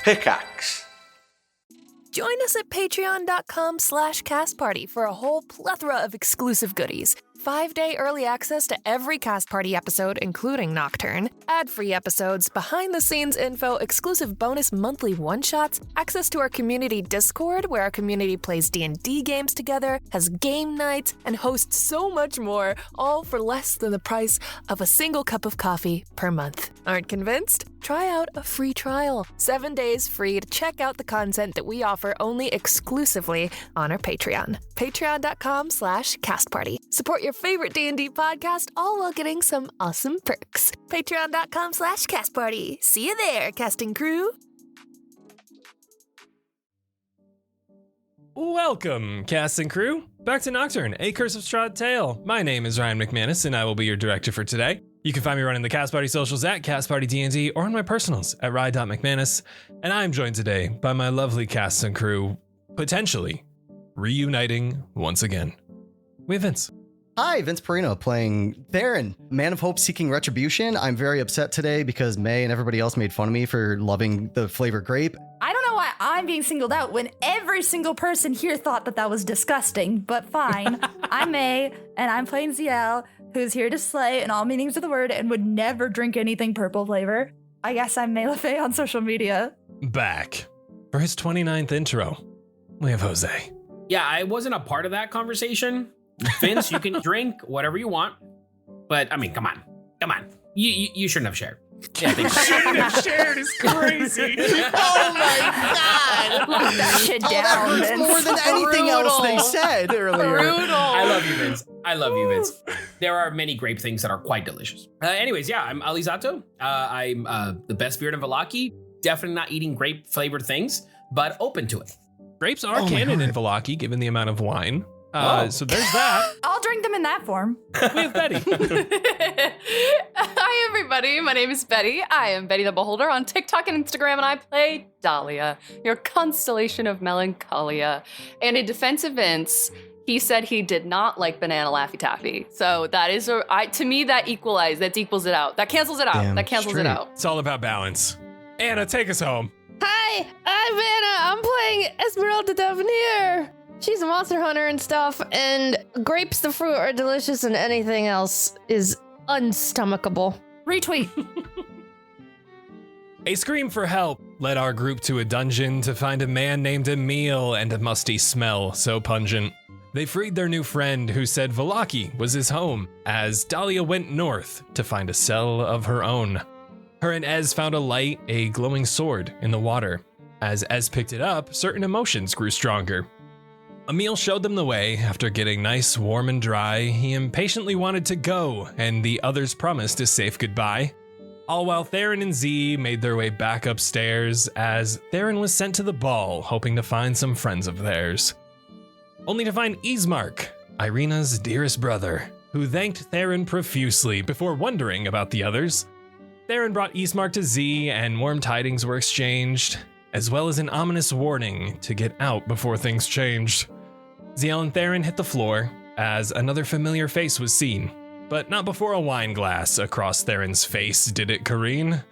Pickaxe. Join us at patreon.com/castparty for a whole plethora of exclusive goodies. 5-day early access to every Cast Party episode, including Nocturne, ad-free episodes, behind-the-scenes info, exclusive bonus monthly one-shots, access to our community Discord, where our community plays D&D games together, has game nights, and hosts so much more, all for less than the price of a single cup of coffee per month. Aren't convinced? Try out a free trial. 7 days free to check out the content that we offer only exclusively on our Patreon. Patreon.com/castparty. Support your favorite D&D podcast, all while getting some awesome perks. Patreon.com/castparty. See you there, casting crew. Welcome, cast and crew, back to Nocturne, A Curse of Strahd Tale. My name is Ryan McManus, and I will be your director for today. You can find me running the Cast Party socials at Cast Party D&D or on my personals at rye.mcmanus. And I am joined today by my lovely cast and crew, potentially reuniting once again. We have Vince. Hi, Vince Perino playing Theren, Man of Hope seeking retribution. I'm very upset today because May and everybody else made fun of me for loving the flavor grape. I don't know why I'm being singled out when every single person here thought that was disgusting, but fine. I'm May, and I'm playing Zielle, who's here to slay in all meanings of the word and would never drink anything purple flavor. I guess I'm May LaFay on social media. Back for his 29th intro, we have Jose. Yeah, I wasn't a part of that conversation. Vince, you can drink whatever you want, but I mean, come on. You shouldn't have shared. Yeah, Shouldn't have shared is crazy. Oh my god! Lock that shit down, that hurts Vince. more than anything else they said earlier. I love you, Vince. There are many grape things that are quite delicious. Anyways, yeah, I'm Alizzato. I'm the best beard in Vallaki. Definitely not eating grape flavored things, but open to it. Grapes are canon in Vallaki, given the amount of wine. So there's that. I'll drink them in that form. We have Betty. Hi, everybody. My name is Betty. I am Betty the Beholder on TikTok and Instagram, and I play Dahlia, your constellation of melancholia. And in defense of Vince, he said he did not like banana Laffy Taffy. So that is, to me, that equals it out. That cancels it out. Damn That cancels it out. It's all about balance. Anna, take us home. Hi, I'm Anna. I'm playing Ezmeralda Devanir. She's a monster hunter and stuff, and grapes, the fruit, are delicious, and anything else is unstomachable. Retweet. A scream for help led our group to a dungeon to find a man named Emil and a musty smell so pungent. They freed their new friend who said Vallaki was his home, as Dahlia went north to find a cell of her own. Her and Ez found a light, a glowing sword, in the water. As Ez picked it up, certain emotions grew stronger. Emil showed them the way. After getting nice, warm, and dry, he impatiently wanted to go, and the others promised a safe goodbye. All while Theren and Z made their way back upstairs, as Theren was sent to the ball, hoping to find some friends of theirs. Only to find Ismark, Irina's dearest brother, who thanked Theren profusely before wondering about the others. Theren brought Ismark to Z, and warm tidings were exchanged, as well as an ominous warning to get out before things changed. Zielle and Theren hit the floor as another familiar face was seen, but not before a wine glass across Theren's face did it careen.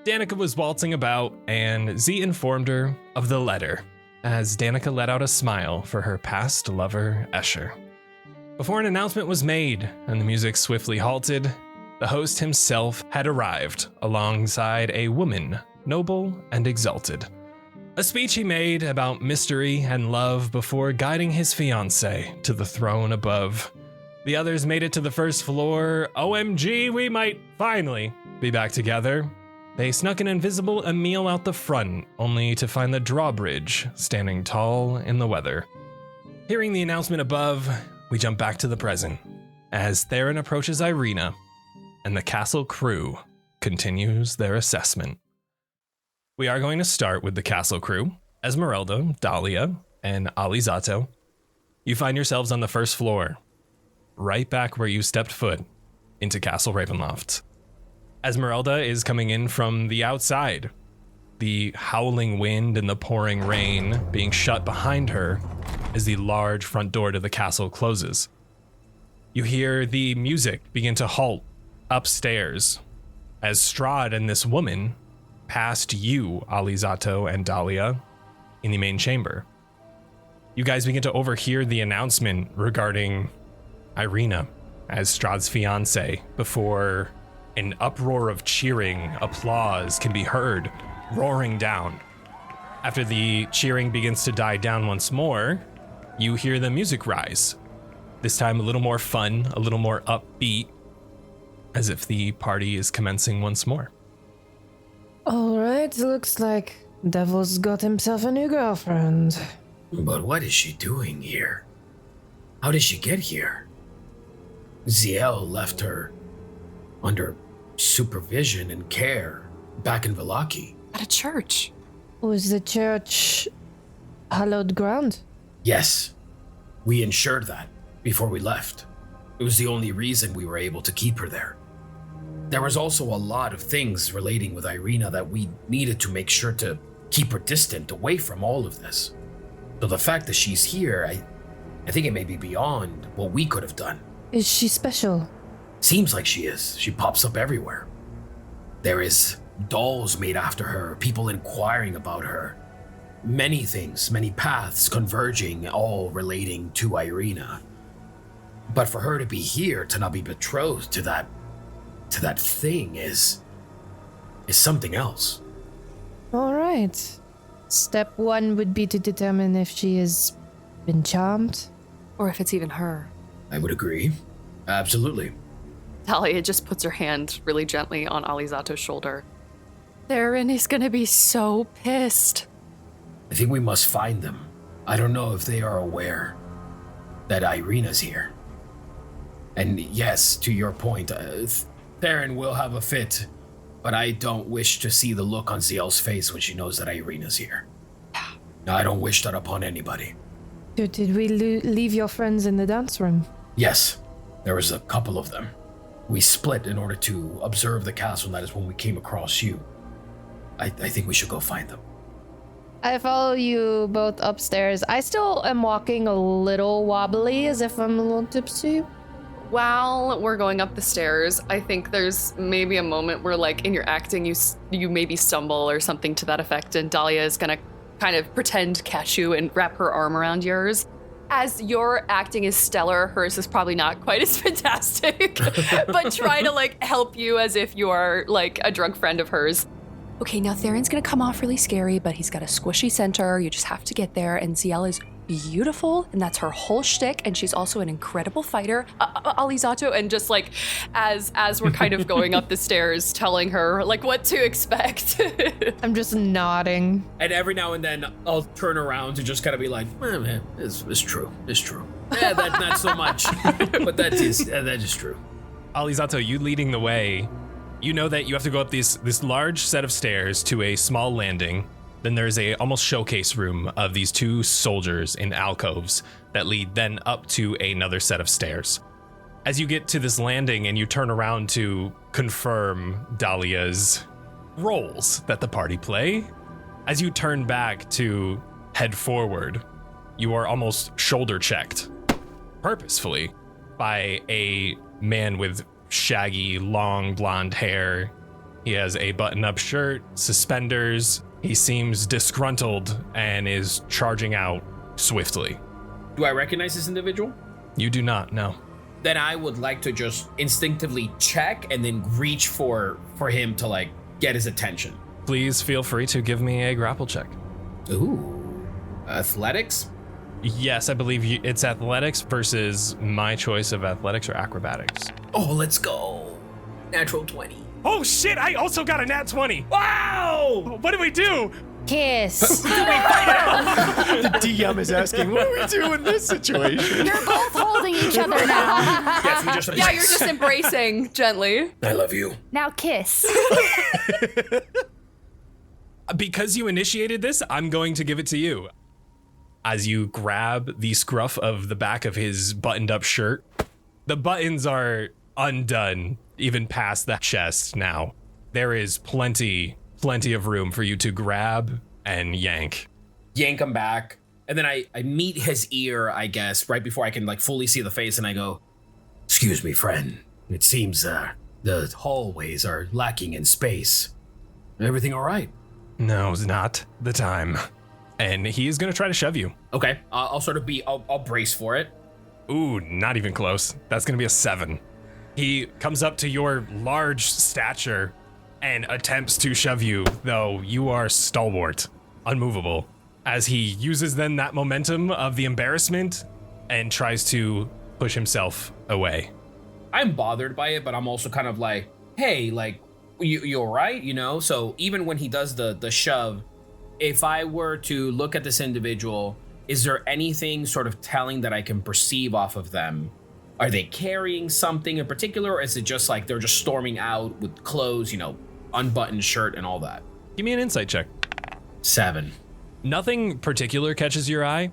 Danica was waltzing about, and Z informed her of the letter, as Danica let out a smile for her past lover, Escher. Before an announcement was made and the music swiftly halted, the host himself had arrived alongside a woman, noble and exalted. A speech he made about mystery and love before guiding his fiancée to the throne above. The others made it to the first floor. OMG, we might finally be back together. They snuck an invisible Emil out the front, only to find the drawbridge standing tall in the weather. Hearing the announcement above, we jump back to the present, as Theren approaches Irina, and the castle crew continues their assessment. We are going to start with the castle crew, Ezmeralda, Dahlia, and Alizzato. You find yourselves on the first floor, right back where you stepped foot into Castle Ravenloft. Ezmeralda is coming in from the outside, the howling wind and the pouring rain being shut behind her as the large front door to the castle closes. You hear the music begin to halt upstairs as Strahd and this woman past you, Alizzato and Dahlia, in the main chamber. You guys begin to overhear the announcement regarding Irina as Strahd's fiancé before an uproar of cheering, applause can be heard roaring down. After the cheering begins to die down once more, you hear the music rise. This time a little more fun, a little more upbeat, as if the party is commencing once more. All right, looks like Devil's got himself a new girlfriend. But what is she doing here? How did she get here? Zielle left her under supervision and care back in Vallaki. At a church. Was the church hallowed ground? Yes, we ensured that before we left. It was the only reason we were able to keep her there. There was also a lot of things relating with Irina that we needed to make sure to keep her distant away from all of this. So the fact that she's here, I think it may be beyond what we could have done. Is she special? Seems like she is. She pops up everywhere. There is dolls made after her, people inquiring about her. Many things, many paths converging, all relating to Irina. But for her to be here, to not be betrothed to that thing is something else. All right. Step one would be to determine if she has been charmed. Or if it's even her. I would agree. Absolutely. Dahlia just puts her hand really gently on Alizzato's shoulder. Theren is gonna be so pissed. I think we must find them. I don't know if they are aware that Irina's here. And yes, to your point, Theren will have a fit, but I don't wish to see the look on Zielle's face when she knows that Irina's here. I don't wish that upon anybody. So did we leave your friends in the dance room? Yes, there was a couple of them. We split in order to observe the castle, and that is when we came across you. I think we should go find them. I follow you both upstairs. I still am walking a little wobbly as if I'm a little tipsy. While we're going up the stairs, I think there's maybe a moment where, like, in your acting, you maybe stumble or something to that effect, and Dahlia is gonna kind of pretend catch you and wrap her arm around yours. As your acting is stellar, hers is probably not quite as fantastic, but try to, like, help you as if you are, like, a drunk friend of hers. Okay, now Theren's gonna come off really scary, but he's got a squishy center. You just have to get there, and Zielle is beautiful, and that's her whole shtick, and she's also an incredible fighter, Alizzato, and just like as we're kind of going up the stairs, telling her like what to expect. I'm just nodding. And every now and then I'll turn around to just kind of be like, man, it's true. Yeah, not so much, but that is true. Alizzato, you leading the way, you know that you have to go up this large set of stairs to a small landing. Then there's a almost showcase room of these two soldiers in alcoves that lead then up to another set of stairs. As you get to this landing and you turn around to confirm Dahlia's roles that the party play, as you turn back to head forward, you are almost shoulder checked purposefully by a man with shaggy, long blonde hair. He has a button-up shirt, suspenders. He seems disgruntled and is charging out swiftly. Do I recognize this individual? You do not, no. Then I would like to just instinctively check and then reach for him to like get his attention. Please feel free to give me a grapple check. Ooh, athletics? Yes, I believe it's athletics versus my choice of athletics or acrobatics. Oh, let's go. Natural 20. Oh shit, I also got a nat 20. Wow! What do we do? Kiss. The DM is asking, what do we do in this situation? You're both holding each other now. Yes, we just. Yeah, you're just embracing gently. I love you. Now kiss. Because you initiated this, I'm going to give it to you. As you grab the scruff of the back of his buttoned up shirt, the buttons are undone, even past that chest now. There is plenty of room for you to grab and yank. Yank him back. And then I meet his ear, I guess, right before I can like fully see the face, and I go, "Excuse me, friend. It seems the hallways are lacking in space. Everything all right? No, it's not the time. And he is going to try to shove you. Okay, I'll brace for it. Ooh, not even close. That's going to be a 7. He comes up to your large stature and attempts to shove you, though you are stalwart, unmovable, as he uses then that momentum of the embarrassment and tries to push himself away. I'm bothered by it, but I'm also kind of like, hey, like, you all right? You know? So even when he does the shove, if I were to look at this individual, is there anything sort of telling that I can perceive off of them? Are they carrying something in particular, or is it just like they're just storming out with clothes, unbuttoned shirt and all that? Give me an insight check. 7. Nothing particular catches your eye.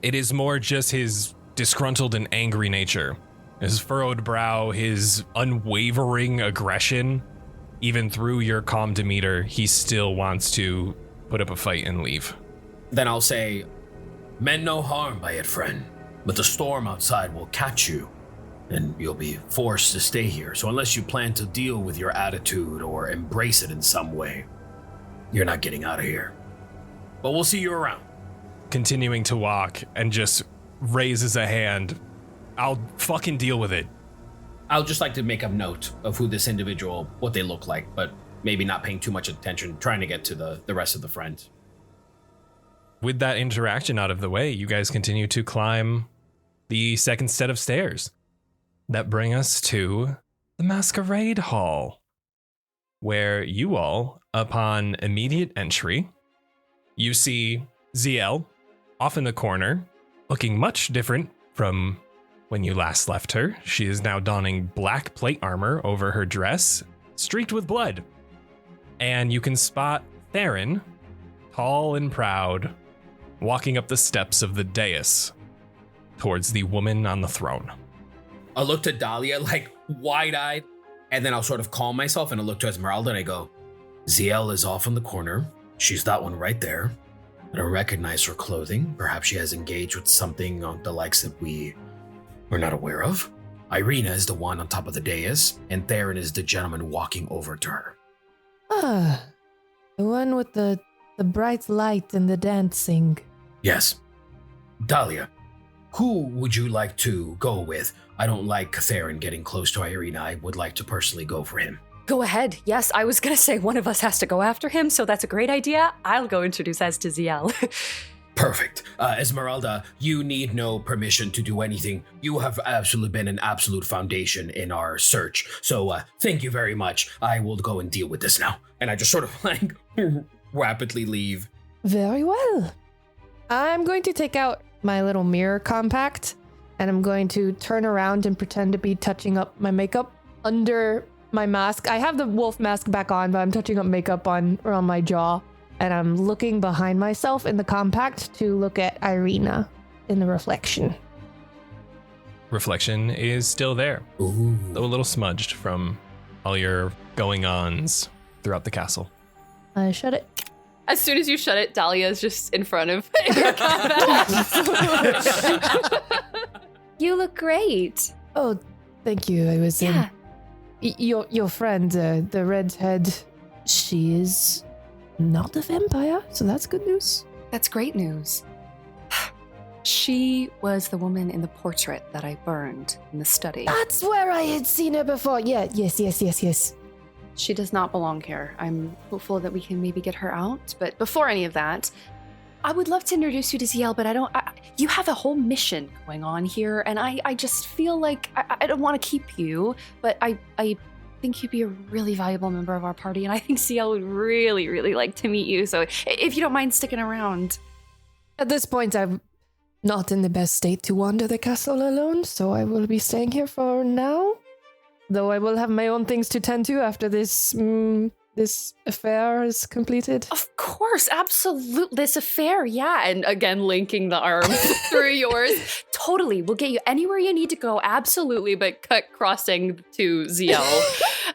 It is more just his disgruntled and angry nature. His furrowed brow, his unwavering aggression. Even through your calm demeanor, he still wants to put up a fight and leave. Then I'll say, meant no harm by it, friend, but the storm outside will catch you, and you'll be forced to stay here. So unless you plan to deal with your attitude or embrace it in some way, you're not getting out of here. But we'll see you around. Continuing to walk and just raises a hand. I'll fucking deal with it. I'll just like to make a note of who this individual, what they look like, but maybe not paying too much attention, trying to get to the rest of the friends. With that interaction out of the way, you guys continue to climb the second set of stairs that bring us to the Masquerade Hall, where you all, upon immediate entry, you see Zielle off in the corner, looking much different from when you last left her. She is now donning black plate armor over her dress, streaked with blood. And you can spot Theren, tall and proud, walking up the steps of the dais towards the woman on the throne. I'll look to Dahlia, like wide-eyed, and then I'll sort of calm myself and I'll look to Ezmeralda and I go, Zielle is off in the corner. She's that one right there. I don't recognize her clothing. Perhaps she has engaged with something on the likes that we're not aware of. Irina is the one on top of the dais, and Theren is the gentleman walking over to her. Ah, the one with the bright light and the dancing. Yes. Dahlia, who would you like to go with? I don't like Theren getting close to Irina. I would like to personally go for him. Go ahead. Yes, I was going to say one of us has to go after him, so that's a great idea. I'll go introduce as to Zielle. Perfect. Ezmeralda, you need no permission to do anything. You have absolutely been an absolute foundation in our search. So thank you very much. I will go and deal with this now. And I just sort of like rapidly leave. Very well. I'm going to take out my little mirror compact and I'm going to turn around and pretend to be touching up my makeup under my mask. I have the wolf mask back on, but I'm touching up makeup on my jaw. And I'm looking behind myself in the compact to look at Irina in the reflection. Reflection is still there, Ooh. though a little smudged from all your going-ons throughout the castle. I shut it. As soon as you shut it, Dahlia is just in front of your combat. You look great. Oh, thank you. I was your friend, the redhead. She is not a vampire, so that's good news. That's great news. She was the woman in the portrait that I burned in the study. That's where I had seen her before. Yeah, yes. She does not belong here. I'm hopeful that we can maybe get her out. But before any of that, I would love to introduce you to Zielle, but you have a whole mission going on here, and I just feel like I don't want to keep you, but I think you'd be a really valuable member of our party, and I think Zielle would really, really like to meet you. So if you don't mind sticking around. At this point, I'm not in the best state to wander the castle alone, so I will be staying here for now. Though I will have my own things to tend to after this affair is completed. Of course, absolutely. This affair, yeah. And again, linking the arm through yours. Totally. We'll get you anywhere you need to go, absolutely, but crossing to Zielle.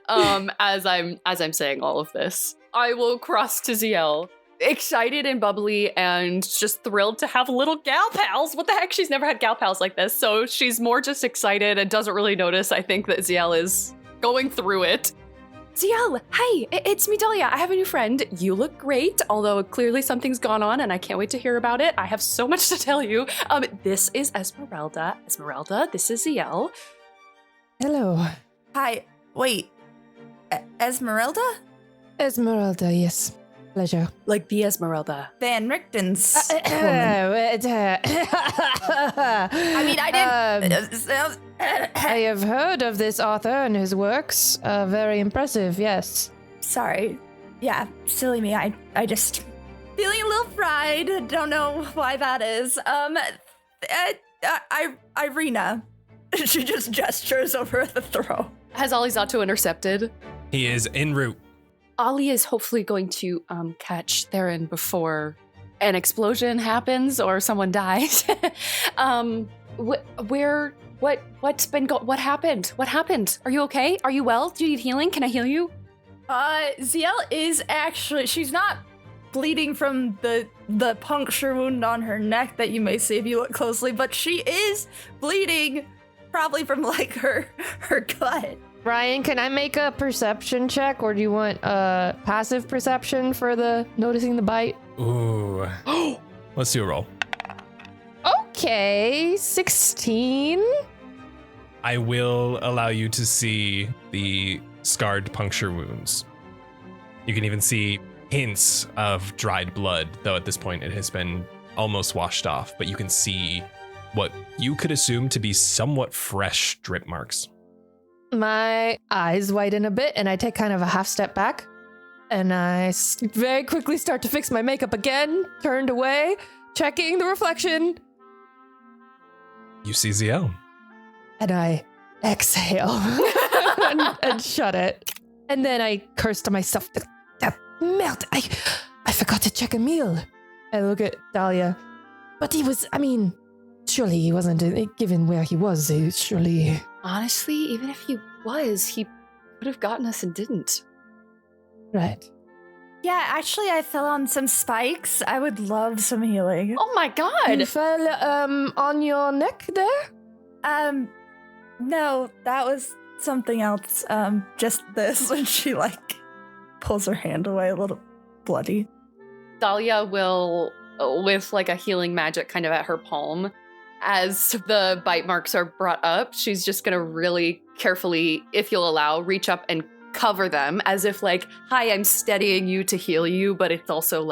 As I'm saying all of this. I will cross to Zielle. Excited and bubbly and just thrilled to have little gal pals. What the heck? She's never had gal pals like this. So she's more just excited and doesn't really notice, I think, that Zielle is going through it. Zielle, hi, it's me, Dahlia. I have a new friend. You look great, although clearly something's gone on and I can't wait to hear about it. I have so much to tell you. This is Ezmeralda. Ezmeralda, this is Zielle. Hello. Hi. Wait. Esmeralda? Ezmeralda, yes. Pleasure. Like the Ezmeralda. Van Richten's woman. I mean, I didn't. I have heard of this author and his works. Very impressive, yes. Sorry. Yeah, silly me. I just feeling a little fried. Don't know why that is. Irina. She just gestures over at the throw. Has Alizzato intercepted? He is en route. Ollie is hopefully going to catch Theren before an explosion happens or someone dies. What happened? What happened? Are you okay? Are you well? Do you need healing? Can I heal you? Zielle is actually, she's not bleeding from the puncture wound on her neck that you may see if you look closely, but she is bleeding probably from like her gut. Ryan, can I make a perception check, or do you want passive perception for the noticing the bite? Ooh. Let's do a roll. Okay, 16. I will allow you to see the scarred puncture wounds. You can even see hints of dried blood, though at this point it has been almost washed off, but you can see what you could assume to be somewhat fresh drip marks. My eyes widen a bit, and I take kind of a half step back, and I very quickly start to fix my makeup again, turned away, checking the reflection. You see Zielle. And I exhale and shut it. And then I curse to myself, that melt, I forgot to check a meal. I look at Dahlia, but surely he wasn't, given where he was, surely... Honestly, even if he was, he would have gotten us and didn't. Right. Yeah, actually, I fell on some spikes. I would love some healing. Oh my god! You fell, on your neck there? No, that was something else. Just this, and she, pulls her hand away a little bloody. Dahlia will, with, a healing magic kind of at her palm, as the bite marks are brought up, she's just gonna really carefully, if you'll allow, reach up and cover them as if hi, I'm steadying you to heal you, but it's also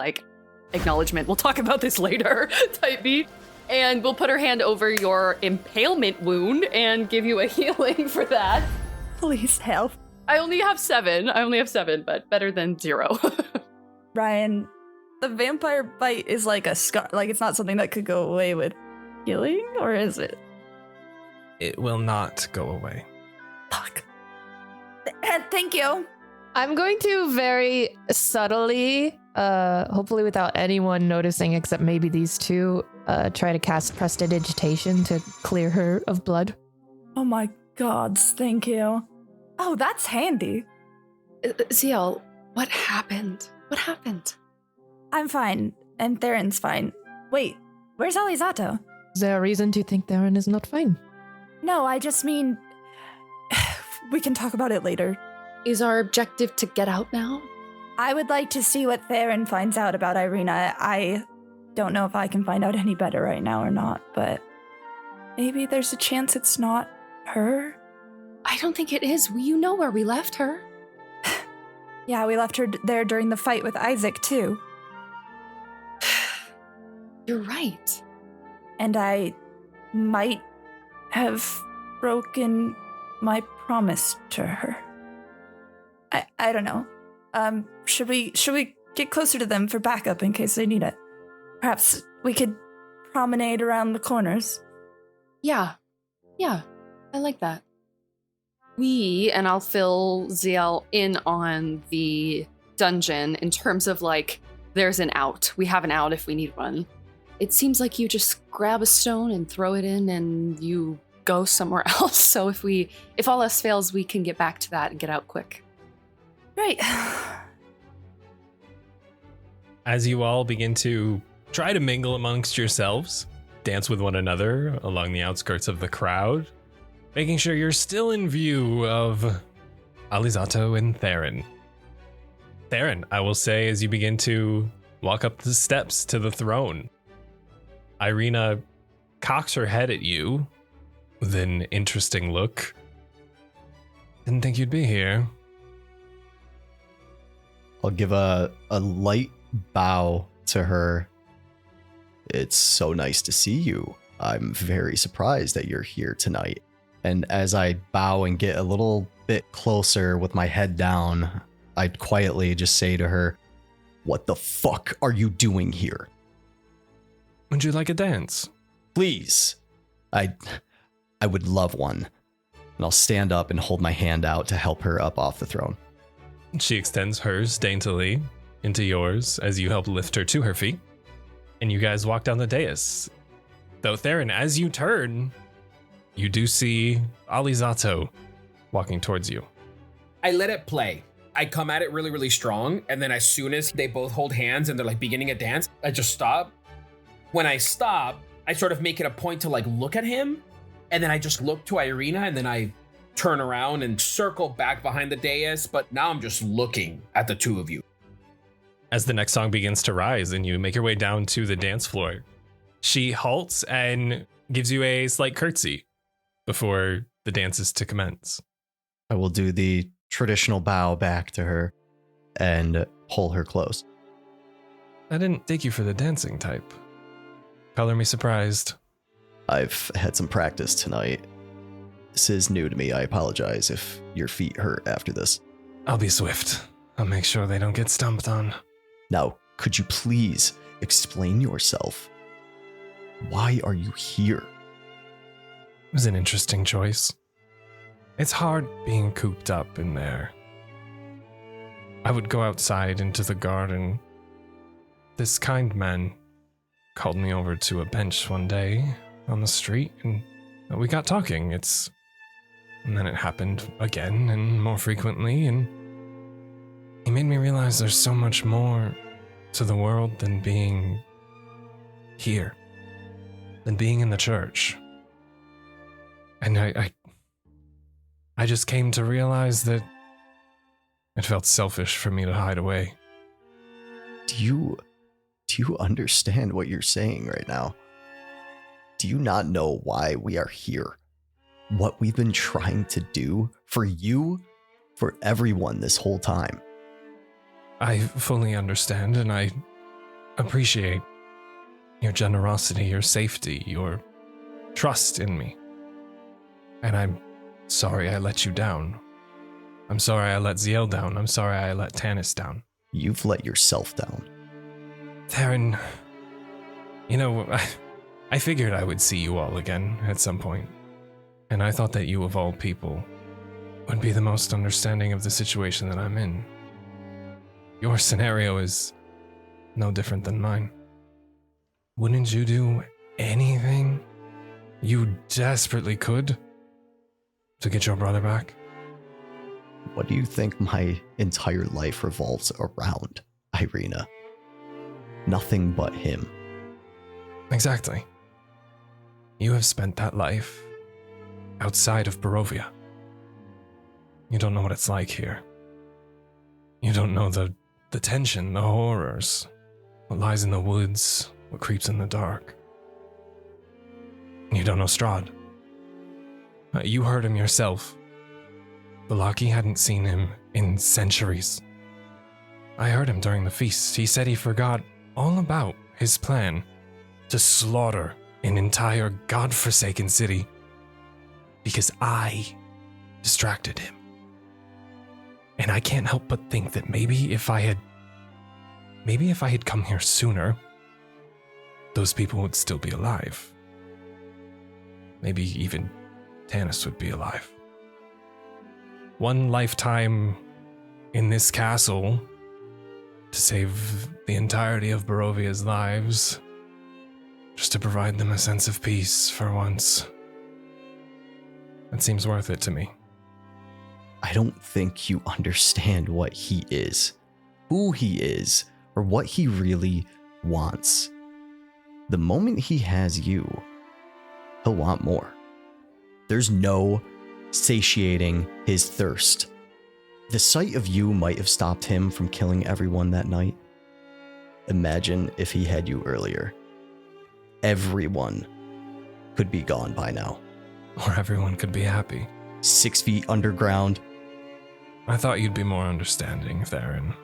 acknowledgement. We'll talk about this later type beat. And we'll put her hand over your impalement wound and give you a healing for that. Please help. I only have 7, but better than 0. Ryan, the vampire bite is like a scar. It's not something that could go away with healing, or is it? It will not go away. Fuck. Thank you. I'm going to very subtly, hopefully without anyone noticing except maybe these two, try to cast Prestidigitation to clear her of blood. Oh my gods, thank you. Oh, that's handy. Zielle, what happened? What happened? I'm fine, and Theren's fine. Wait, where's Alizzato? Is there a reason to think Theren is not fine? No, I just mean... we can talk about it later. Is our objective to get out now? I would like to see what Theren finds out about Irina. I don't know if I can find out any better right now or not, but maybe there's a chance it's not her? I don't think it is. You know where we left her. Yeah, we left her there during the fight with Isaac, too. You're right. And I might have broken my promise to her. I don't know. Should we get closer to them for backup in case they need it? Perhaps we could promenade around the corners. Yeah, I like that. And I'll fill Zielle in on the dungeon in terms of there's an out. We have an out if we need one. It seems like you just grab a stone and throw it in and you go somewhere else. So if all else fails, we can get back to that and get out quick. Right. As you all begin to try to mingle amongst yourselves, dance with one another along the outskirts of the crowd, making sure you're still in view of Alizzato and Theren. Theren, I will say, as you begin to walk up the steps to the throne, Irina cocks her head at you with an interesting look. Didn't think you'd be here. I'll give a light bow to her. It's so nice to see you. I'm very surprised that you're here tonight. And as I bow and get a little bit closer with my head down, I'd quietly just say to her, "What the fuck are you doing here?" Would you like a dance? Please. I would love one. And I'll stand up and hold my hand out to help her up off the throne. She extends hers daintily into yours as you help lift her to her feet. And you guys walk down the dais. Though, Theren, as you turn, you do see Alizzato walking towards you. I let it play. I come at it really, really strong. And then as soon as they both hold hands and they're like beginning a dance, I just stop. When I stop, I sort of make it a point to like look at him. And then I just look to Irina and then I turn around and circle back behind the dais. But now I'm just looking at the two of you. As the next song begins to rise and you make your way down to the dance floor, she halts and gives you a slight curtsy before the dance is to commence. I will do the traditional bow back to her and pull her close. I didn't take you for the dancing type. Color me surprised. I've had some practice tonight. This is new to me. I apologize if your feet hurt after this. I'll be swift. I'll make sure they don't get stomped on. Now, could you please explain yourself? Why are you here? It was an interesting choice. It's hard being cooped up in there. I would go outside into the garden. This kind man called me over to a bench one day on the street, and we got talking. And then it happened again and more frequently, and he made me realize there's so much more to the world than being here, than being in the church. And I just came to realize that it felt selfish for me to hide away. Do you understand what you're saying right now? Do you not know why we are here? What we've been trying to do for you, for everyone this whole time? I fully understand, and I appreciate your generosity, your safety, your trust in me. And I'm sorry I let you down. I'm sorry I let Zielle down. I'm sorry I let Tanis down. You've let yourself down. Theren, you know, I figured I would see you all again at some point. And I thought that you, of all people, would be the most understanding of the situation that I'm in. Your scenario is no different than mine. Wouldn't you do anything you desperately could to get your brother back? What do you think my entire life revolves around, Irina? Nothing but him. Exactly. You have spent that life outside of Barovia. You don't know what it's like here. You don't know the tension, the horrors, what lies in the woods, what creeps in the dark. You don't know Strahd. You heard him yourself. Vallaki hadn't seen him in centuries. I heard him during the feast. He said he forgot all about his plan to slaughter an entire godforsaken city because I distracted him. And I can't help but think that maybe if I had come here sooner, those people would still be alive. Maybe even Tanis would be alive. One lifetime in this castle to save the entirety of Barovia's lives, just to provide them a sense of peace for once. It seems worth it to me. I don't think you understand what he is, who he is, or what he really wants. The moment he has you, he'll want more. There's no satiating his thirst The sight of you might have stopped him from killing everyone that night. Imagine if he had you earlier. Everyone could be gone by now. Or everyone could be happy. 6 feet underground. I thought you'd be more understanding, Theren.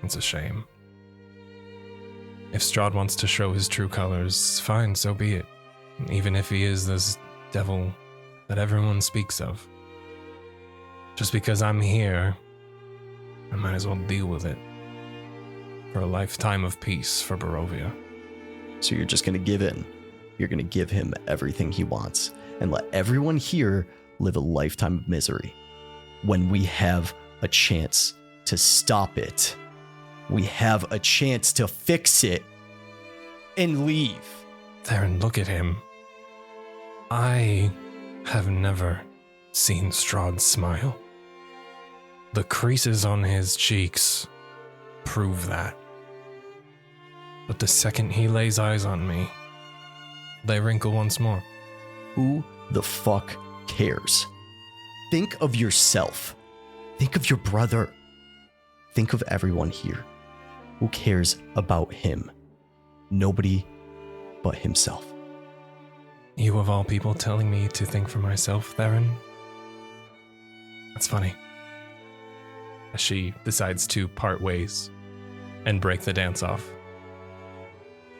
It's a shame. If Strahd wants to show his true colors, fine, so be it. Even if he is this devil that everyone speaks of. Just because I'm here, I might as well deal with it. For a lifetime of peace for Barovia. So you're just going to give in. You're going to give him everything he wants and let everyone here live a lifetime of misery. When we have a chance to stop it, we have a chance to fix it and leave. Theren, look at him. I have never seen Strahd smile. The creases on his cheeks prove that. But the second he lays eyes on me, they wrinkle once more. Who the fuck cares? Think of yourself. Think of your brother. Think of everyone here. Who cares about him? Nobody but himself. You of all people telling me to think for myself, Theren? That's funny. As she decides to part ways and break the dance off.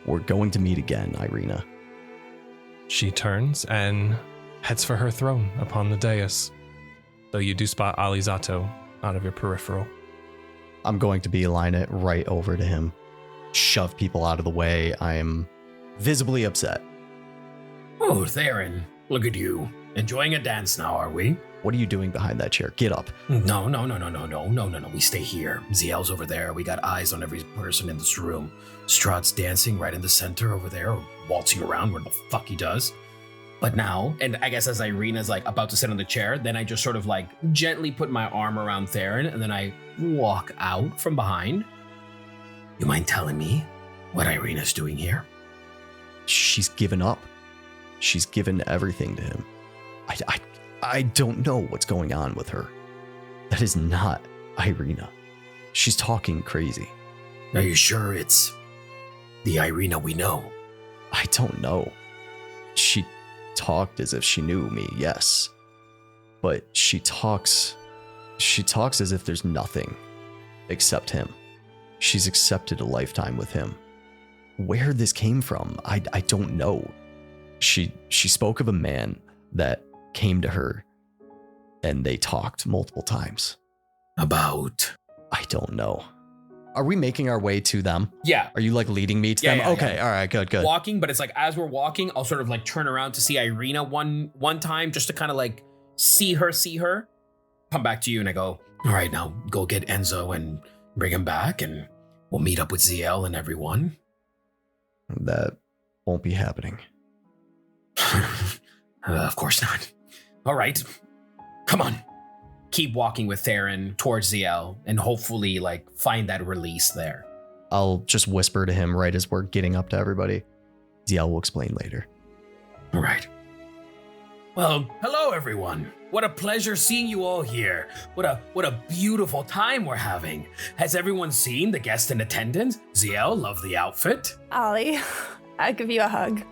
We're going to meet again, Irina. She turns and heads for her throne upon the dais, though you do spot Alizzato out of your peripheral. I'm going to beeline it right over to him. Shove people out of the way. I am visibly upset. Oh, Theren, look at you. Enjoying a dance now, are we? What are you doing behind that chair? Get up. No. We stay here. Zielle's over there. We got eyes on every person in this room. Strahd's dancing right in the center over there, or waltzing around where the fuck he does. But now, and I guess as Irina's like about to sit on the chair, then I just sort of like gently put my arm around Theren, and then I walk out from behind. You mind telling me what Irina's doing here? She's given up. She's given everything to him. I don't know what's going on with her. That is not Irina. She's talking crazy. Are you sure it's the Irina we know? I don't know. She talked as if she knew me, yes. But she talks as if there's nothing except him. She's accepted a lifetime with him. Where this came from, I don't know. She spoke of a man that came to her and they talked multiple times. About? I don't know. Are we making our way to them? Yeah. Are you like leading me to them? Yeah, okay, yeah. All right, good. Walking, but it's like as we're walking, I'll sort of like turn around to see Irina one time just to kind of like see her. Come back to you and I go, all right, now go get Enzo and bring him back and we'll meet up with Zielle and everyone. That won't be happening. Of course not. All right, come on. Keep walking with Theren towards Zielle and hopefully like find that release there. I'll just whisper to him right as we're getting up to everybody. Zielle will explain later. All right. Well, hello everyone. What a pleasure seeing you all here. What a beautiful time we're having. Has everyone seen the guest in attendance? Zielle, love the outfit. Ollie, I'll give you a hug.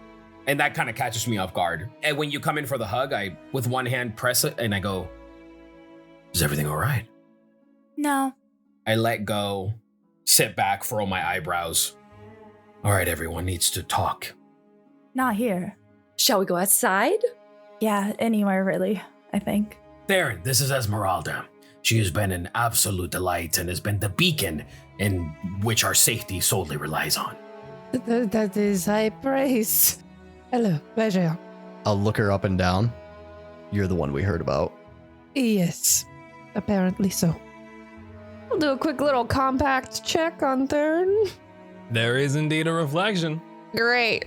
And that kind of catches me off guard. And when you come in for the hug, I, with one hand, press it and I go, is everything all right? No. I let go, sit back, furrow my eyebrows. All right, everyone needs to talk. Not here. Shall we go outside? Yeah, anywhere really, I think. Theren, this is Ezmeralda. She has been an absolute delight and has been the beacon in which our safety solely relies on. That is high praise. Hello, pleasure. I'll look her up and down. You're the one we heard about. Yes, apparently so. I'll do a quick little compact check on Theren. There is indeed a reflection. Great.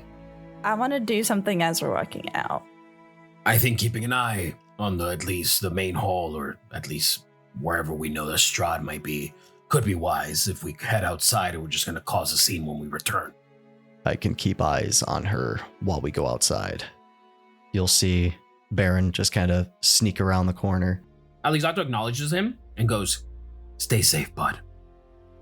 I want to do something as we're walking out. I think keeping an eye on at least the main hall, or at least wherever we know the Strahd might be, could be wise. If we head outside, we're just going to cause a scene when we return. I can keep eyes on her while we go outside. You'll see Baron just kind of sneak around the corner. Alizzato acknowledges him and goes, "Stay safe, bud."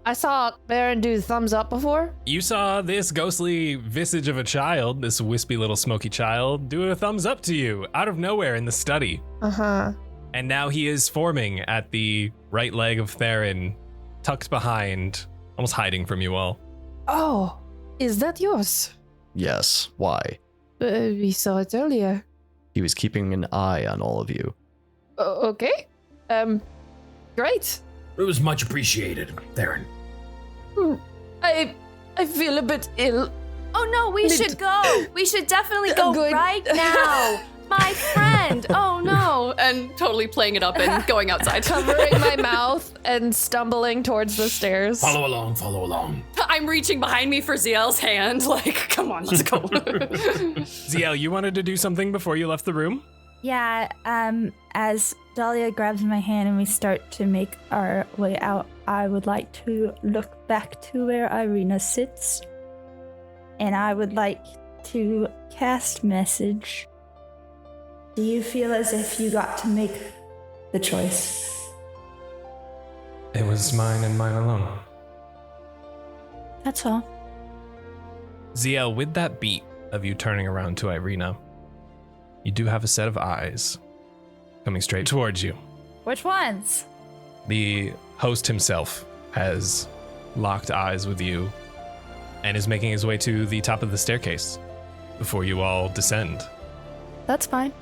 I saw Baron do thumbs up before. You saw this ghostly visage of a child, this wispy little smoky child, do a thumbs up to you out of nowhere in the study. Uh-huh. And now he is forming at the right leg of Theren, tucked behind, almost hiding from you all. Oh, is that yours? Yes, why? We saw it earlier. He was keeping an eye on all of you. Okay. Great. It was much appreciated, Theren. I feel a bit ill. Oh no, we should go. We should definitely go right now. My friend. Oh no. And totally playing it up and going outside. Covering my mouth and stumbling towards the stairs. Follow along. I'm reaching behind me for Zielle's hand. Like, come on, let's go. Zielle, you wanted to do something before you left the room? Yeah, as Dahlia grabs my hand and we start to make our way out, I would like to look back to where Irina sits. And I would like to cast message. Do you feel as if you got to make the choice? It was mine and mine alone. That's all. Zielle, with that beat of you turning around to Irina, you do have a set of eyes coming straight towards you. Which ones? The host himself has locked eyes with you and is making his way to the top of the staircase before you all descend. That's fine.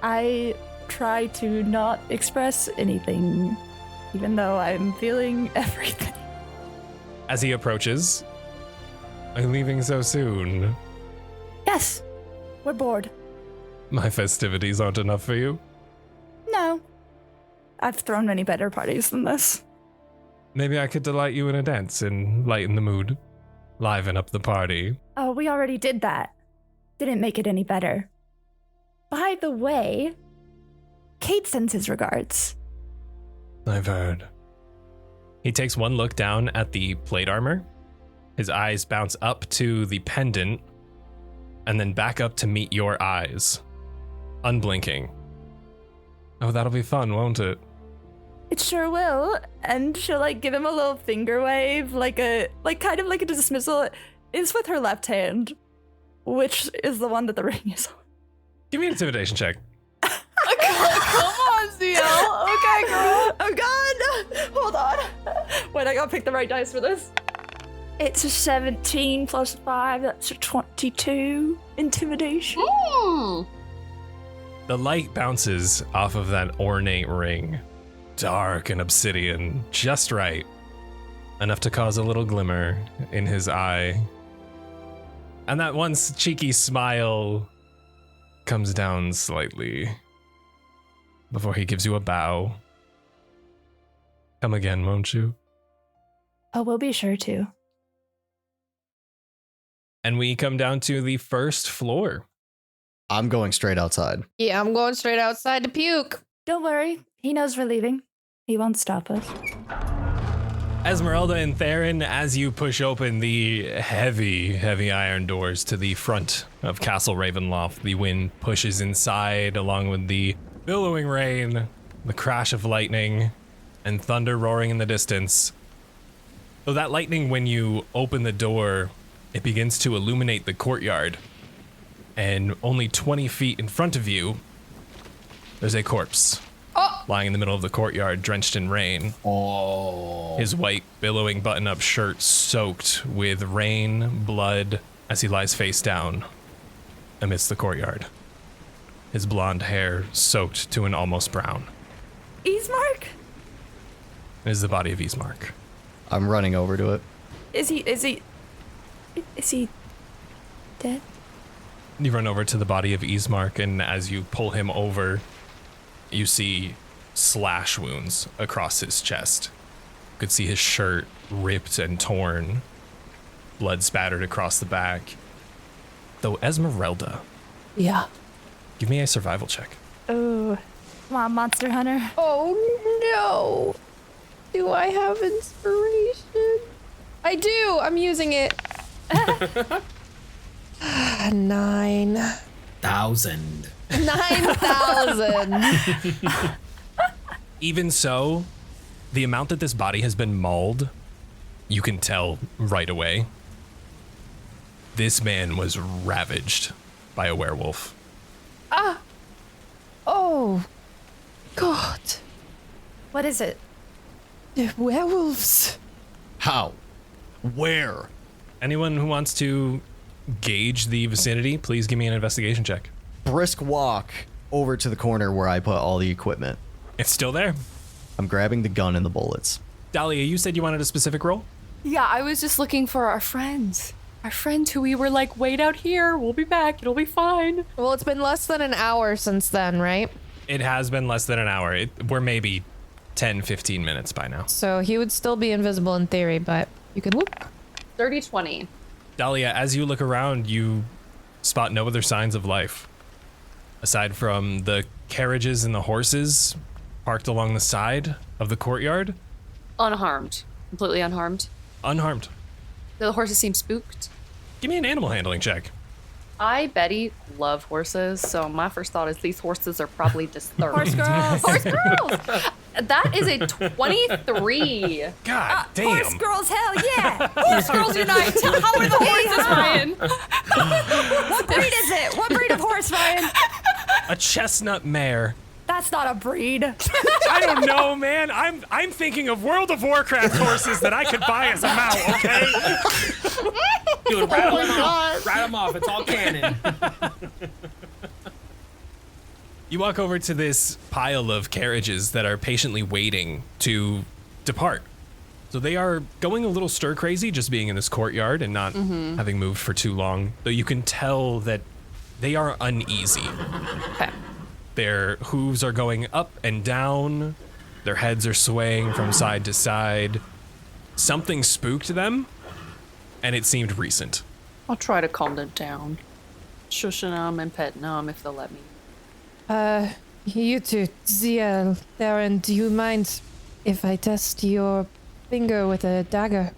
I try to not express anything, even though I'm feeling everything. As he approaches, "Are you leaving so soon? Yes, we're bored. My festivities aren't enough for you? No. I've thrown many better parties than this. Maybe I could delight you in a dance and lighten the mood, liven up the party." Oh, we already did that. Didn't make it any better. By the way, Kate sends his regards. I've heard. He takes one look down at the plate armor. His eyes bounce up to the pendant and then back up to meet your eyes, unblinking. Oh, that'll be fun, won't it? It sure will. And she'll give him a little finger wave, kind of like a dismissal. It's with her left hand, which is the one that the ring is on. Give me an intimidation check. Come on, Zielle. Okay, girl. Oh god! Hold on. Wait, I gotta pick the right dice for this. It's a 17 plus 5, that's a 22 intimidation. The light bounces off of that ornate ring, dark and obsidian, just right, enough to cause a little glimmer in his eye. And that once cheeky smile comes down slightly before he gives you a bow. Come again, won't you? Oh, we'll be sure to. And we come down to the first floor. I'm going straight outside. Yeah, I'm going straight outside to puke. Don't worry, he knows we're leaving. He won't stop us. Ezmeralda and Theren, as you push open the heavy iron doors to the front of Castle Ravenloft, the wind pushes inside along with the billowing rain, the crash of lightning, and thunder roaring in the distance. So that lightning, when you open the door, it begins to illuminate the courtyard. And only 20 feet in front of you, there's a corpse. Lying in the middle of the courtyard, drenched in rain. Oh. His white, billowing button-up shirt soaked with rain, blood, as he lies face down amidst the courtyard. His blonde hair soaked to an almost brown. Ismark? It is the body of Ismark. I'm running over to it. Is he dead? You run over to the body of Ismark, and as you pull him over, you see slash wounds across his chest. You could see his shirt ripped and torn, blood spattered across the back. Though Ezmeralda, Yeah. give me a survival check. Oh, come on, Monster Hunter. Oh no. Do I have inspiration? I do. I'm using it. 1,000. 9,000. Even so, The amount that this body has been mauled, you can tell right away. This man was ravaged by a werewolf. Oh, God. What is it? The werewolves. How? Where? Anyone who wants to gauge the vicinity, please give me an investigation check. Brisk walk over to the corner where I put all the equipment. It's still there. I'm grabbing the gun and the bullets. Dahlia, you said you wanted a specific role? Yeah, I was just looking for our friends. Our friend who we were like, wait out here. We'll be back. It'll be fine. Well, it's been less than an hour since then, right? It has been less than an hour. We're maybe 10, 15 minutes by now. So he would still be invisible in theory, but you can look. 30-20. Dahlia, as you look around, you spot no other signs of life. Aside from the carriages and the horses parked along the side of the courtyard. Unharmed. Completely unharmed. Unharmed. The horses seem spooked. Give me an animal handling check. I, Betty, love horses, so my first thought is these horses are probably disturbed. Horse girls. Horse girls! That is a 23. God damn. Horse girls, hell yeah. Horse girls unite. How are the horses, Ryan? What breed is it? What breed of horse, Ryan? A chestnut mare. That's not a breed. I don't know, man. I'm thinking of World of Warcraft horses that I could buy as a mount, okay? Dude, rattle them off. Rattle them off. It's all canon. You walk over to this pile of carriages that are patiently waiting to depart. So they are going a little stir crazy just being in this courtyard and not having moved for too long. Though you can tell that they are uneasy. Okay. Their hooves are going up and down. Their heads are swaying from side to side. Something spooked them, and it seemed recent. I'll try to calm them down. Shushing them and petting them if they'll let me. You two, Zielle, Theren, do you mind if I test your finger with a dagger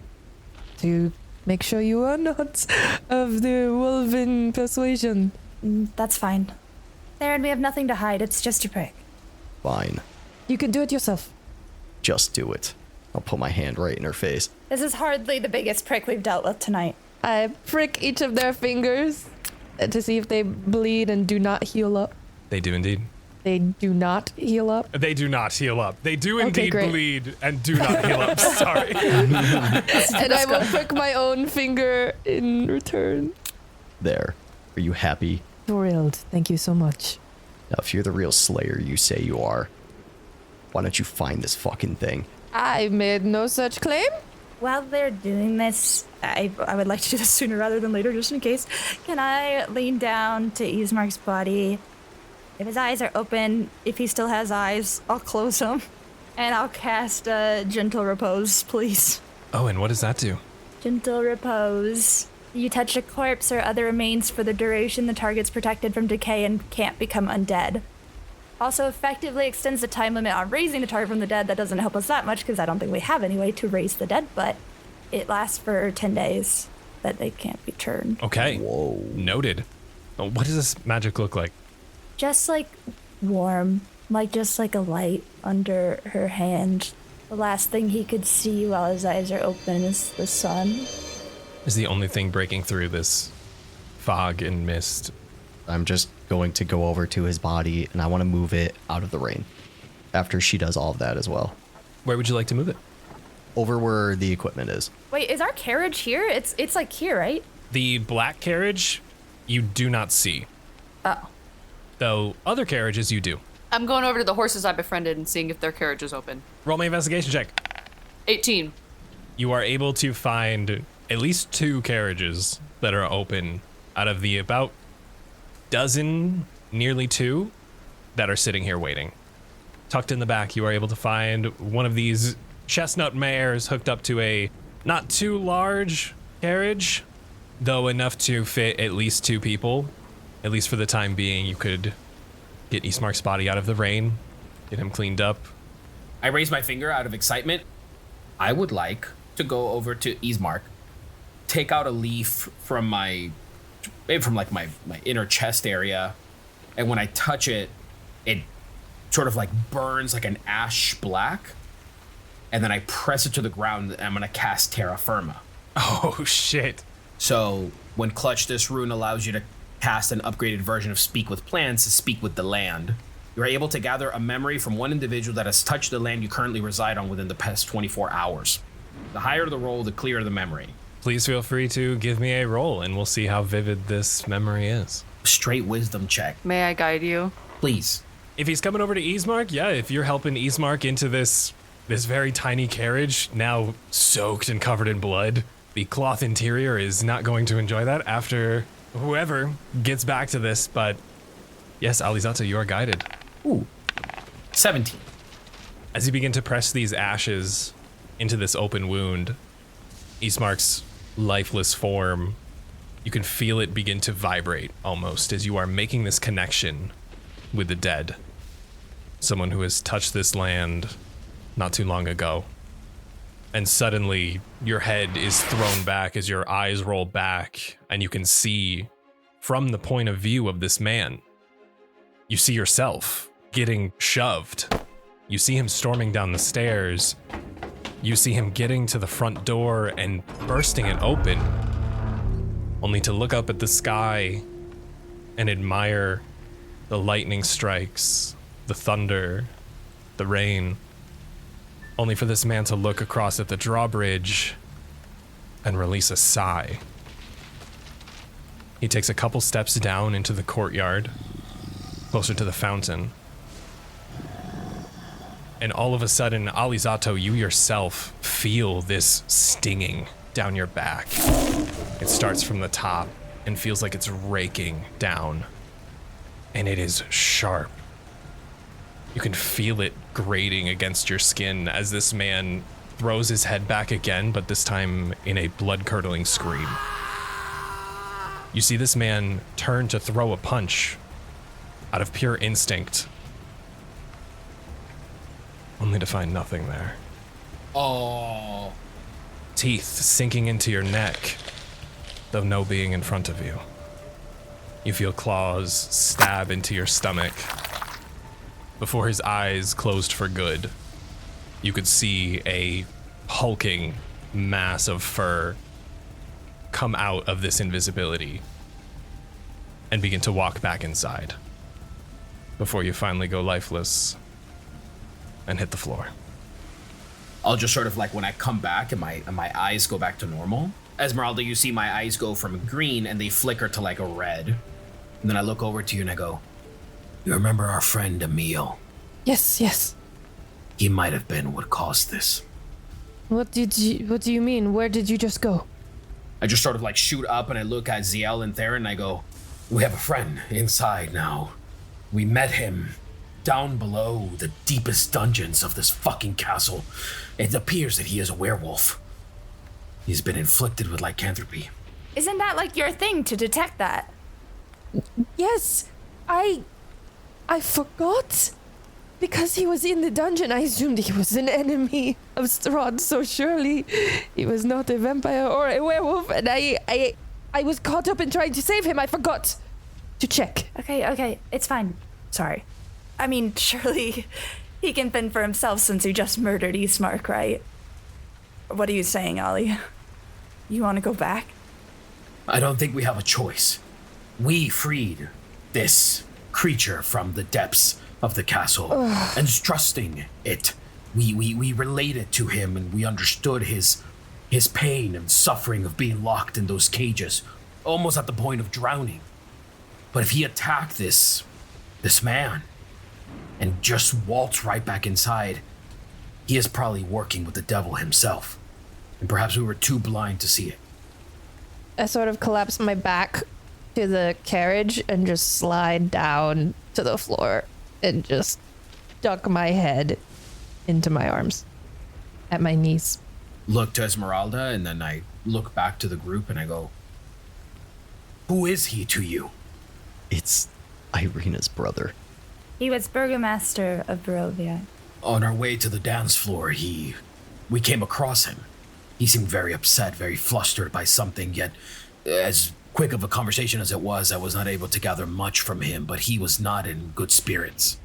to make sure you are not of the Wolven persuasion? That's fine. Theren, we have nothing to hide. It's just a prick. Fine. You can do it yourself. Just do it. I'll put my hand right in her face. This is hardly the biggest prick we've dealt with tonight. I prick each of their fingers to see if they bleed and do not heal up. They do indeed. They do not heal up. They do not heal up. They do Okay, indeed great. bleed and do not heal up. Sorry. And I will prick my own finger in return. There. Are you happy? Thrilled. Thank you so much. Now, if you're the real Slayer you say you are, why don't you find this fucking thing? I made no such claim. While they're doing this, I would like to do this sooner rather than later, just in case. Can I lean down to Ezmark's body? If his eyes are open, if he still has eyes, I'll close them. And I'll cast Gentle Repose, please. Oh, and what does that do? Gentle Repose. You touch a corpse or other remains for the duration, the target's protected from decay and can't become undead. Also effectively extends the time limit on raising the target from the dead. That doesn't help us that much because I don't think we have any way to raise the dead, but it lasts for 10 days that they can't be turned. Okay. Whoa. Noted. Oh, what does this magic look like? Just like warm, like just like a light under her hand. The last thing he could see while his eyes are open is the sun. Is the only thing breaking through this fog and mist. I'm just going to go over to his body and I want to move it out of the rain after she does all of that as well. Where would you like to move it? Over where the equipment is. Wait, is our carriage here? It's like here, right? The black carriage, you do not see. Oh. Though other carriages you do. I'm going over to the horses I befriended and seeing if their carriage is open. Roll my investigation check. 18. You are able to find at least 2 carriages that are open out of the about dozen, nearly 2, that are sitting here waiting. Tucked in the back, you are able to find one of these chestnut mares hooked up to a not too large carriage, though enough to fit at least 2 people. At least for the time being, you could get Ezmark's body out of the rain, get him cleaned up. I raise my finger out of excitement. I would like to go over to Ezmark, take out a leaf from my inner chest area, and when I touch it, it sort of like burns like an ash black. and then I press it to the ground, and I'm gonna cast Terra Firma. Oh, shit. So when Clutch, this rune allows you to cast an upgraded version of Speak with Plants to speak with the land. You're able to gather a memory from one individual that has touched the land you currently reside on within the past 24 hours. The higher the roll, the clearer the memory. Please feel free to give me a roll, and we'll see how vivid this memory is. Straight wisdom check, May I guide you? please. If he's coming over to Ismark, yeah, if you're helping Ismark into this very tiny carriage, now soaked and covered in blood, the cloth interior is not going to enjoy that after whoever gets back to this, but yes, Alizzato, you are guided. Ooh, 17. As you begin to press these ashes into this open wound, Ismark's lifeless form, you can feel it begin to vibrate almost as you are making this connection with the dead. Someone who has touched this land not too long ago. And suddenly your head is thrown back as your eyes roll back, and you can see from the point of view of this man, you see yourself getting shoved. You see him storming down the stairs. You see him getting to the front door and bursting it open, only to look up at the sky and admire the lightning strikes, the thunder, the rain, only for this man to look across at the drawbridge and release a sigh. He takes a couple steps down into the courtyard, closer to the fountain. And all of a sudden, Alizzato, you yourself feel this stinging down your back. It starts from the top and feels like it's raking down. And it is sharp. You can feel it grating against your skin as this man throws his head back again, but this time in a blood-curdling scream. You see this man turn to throw a punch out of pure instinct, only to find nothing there. Oh. Teeth sinking into your neck, though no being in front of you. You feel claws stab into your stomach. Before his eyes closed for good, you could see a hulking mass of fur come out of this invisibility and begin to walk back inside before you finally go lifeless and hit the floor. I'll just sort of like when I come back and my eyes go back to normal. Ezmeralda, you see my eyes go from green and they flicker to like a red. And then I look over to you and I go, you remember our friend Emil? Yes, yes. He might have been what caused this. What do you mean? Where did you just go? I just sort of like shoot up and I look at Zielle and Theren and I go, we have a friend inside now. We met him down below the deepest dungeons of this fucking castle. It appears that he is a werewolf. He's been inflicted with lycanthropy. Isn't that like your thing to detect that? Yes, I forgot. Because he was in the dungeon, I assumed he was an enemy of Strahd, so surely he was not a vampire or a werewolf, and I was caught up in trying to save him. I forgot to check. Okay, it's fine. Sorry. I mean, surely he can fend for himself since he just murdered Ismark, right? What are you saying, Ollie? You want to go back? I don't think we have a choice. We freed this creature from the depths of the castle, and trusting it, we related to him and we understood his pain and suffering of being locked in those cages, almost at the point of drowning. But if he attacked this man and just waltzed right back inside, he is probably working with the devil himself, and perhaps we were too blind to see it. I sort of collapse my back to the carriage and just slide down to the floor and just duck my head into my arms at my knees. Look to Ezmeralda, and then I look back to the group and I go, who is he to you? It's Irina's brother. He was burgomaster of Barovia. On our way to the dance floor, we came across him. He seemed very upset, very flustered by something, yet as quick of a conversation as it was, I was not able to gather much from him, but he was not in good spirits.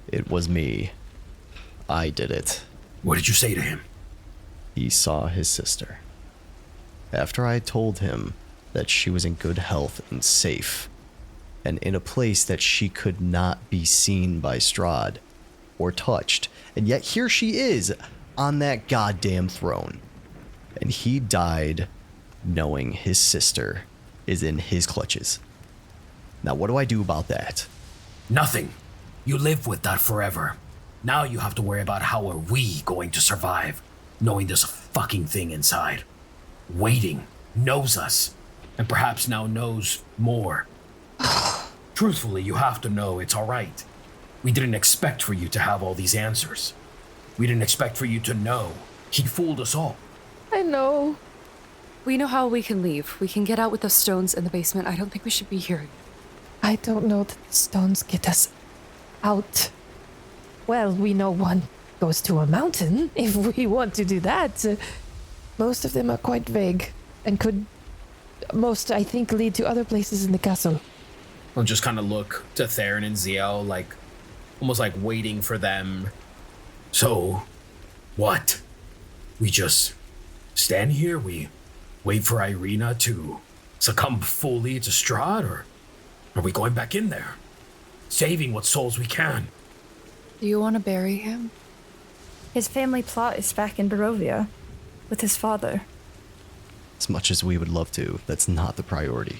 It was me. I did it. What did you say to him? He saw his sister. After I told him that she was in good health and safe, and in a place that she could not be seen by Strahd or touched, and yet here she is on that goddamn throne. And he died knowing his sister is in his clutches. Now, what do I do about that? Nothing. You live with that forever. Now you have to worry about how are we going to survive, knowing there's a fucking thing inside. Waiting, knows us, and perhaps now knows more. Truthfully, you have to know it's all right. We didn't expect for you to have all these answers. We didn't expect for you to know. He fooled us all. I know. We know how we can leave. We can get out with the stones in the basement. I don't think we should be here. I don't know that the stones get us out. Well, we know one goes to a mountain, if we want to do that. Most of them are quite vague, and could most, I think, lead to other places in the castle. I'll just kind of look to Theren and Zielle, like, almost like waiting for them. So, what? We just stand here? We wait for Irina to succumb fully to Strahd, or are we going back in there? Saving what souls we can. Do you want to bury him? His family plot is back in Barovia with his father. As much as we would love to, that's not the priority.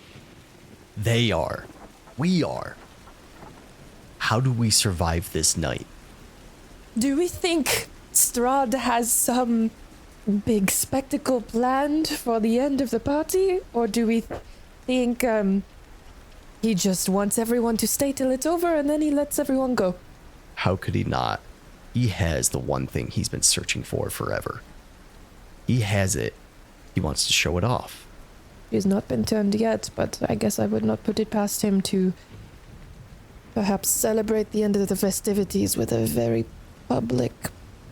They are. We are. How do we survive this night? Do we think Strahd has some big spectacle planned for the end of the party? Or do we think he just wants everyone to stay till it's over and then he lets everyone go? How could he not? He has the one thing he's been searching for forever. He has it. He wants to show it off. He's not been turned yet, but I guess I would not put it past him to perhaps celebrate the end of the festivities with a very public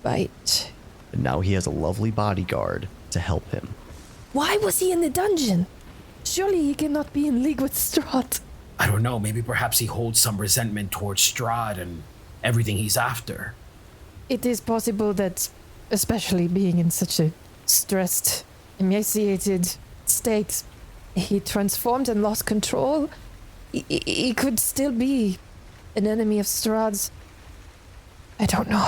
bite. And now he has a lovely bodyguard to help him. Why was he in the dungeon? Surely he cannot be in league with Strahd. I don't know, maybe perhaps he holds some resentment towards Strahd and everything he's after. It is possible that, especially being in such a stressed, emaciated state, he transformed and lost control. He could still be an enemy of Strahd's. I don't know.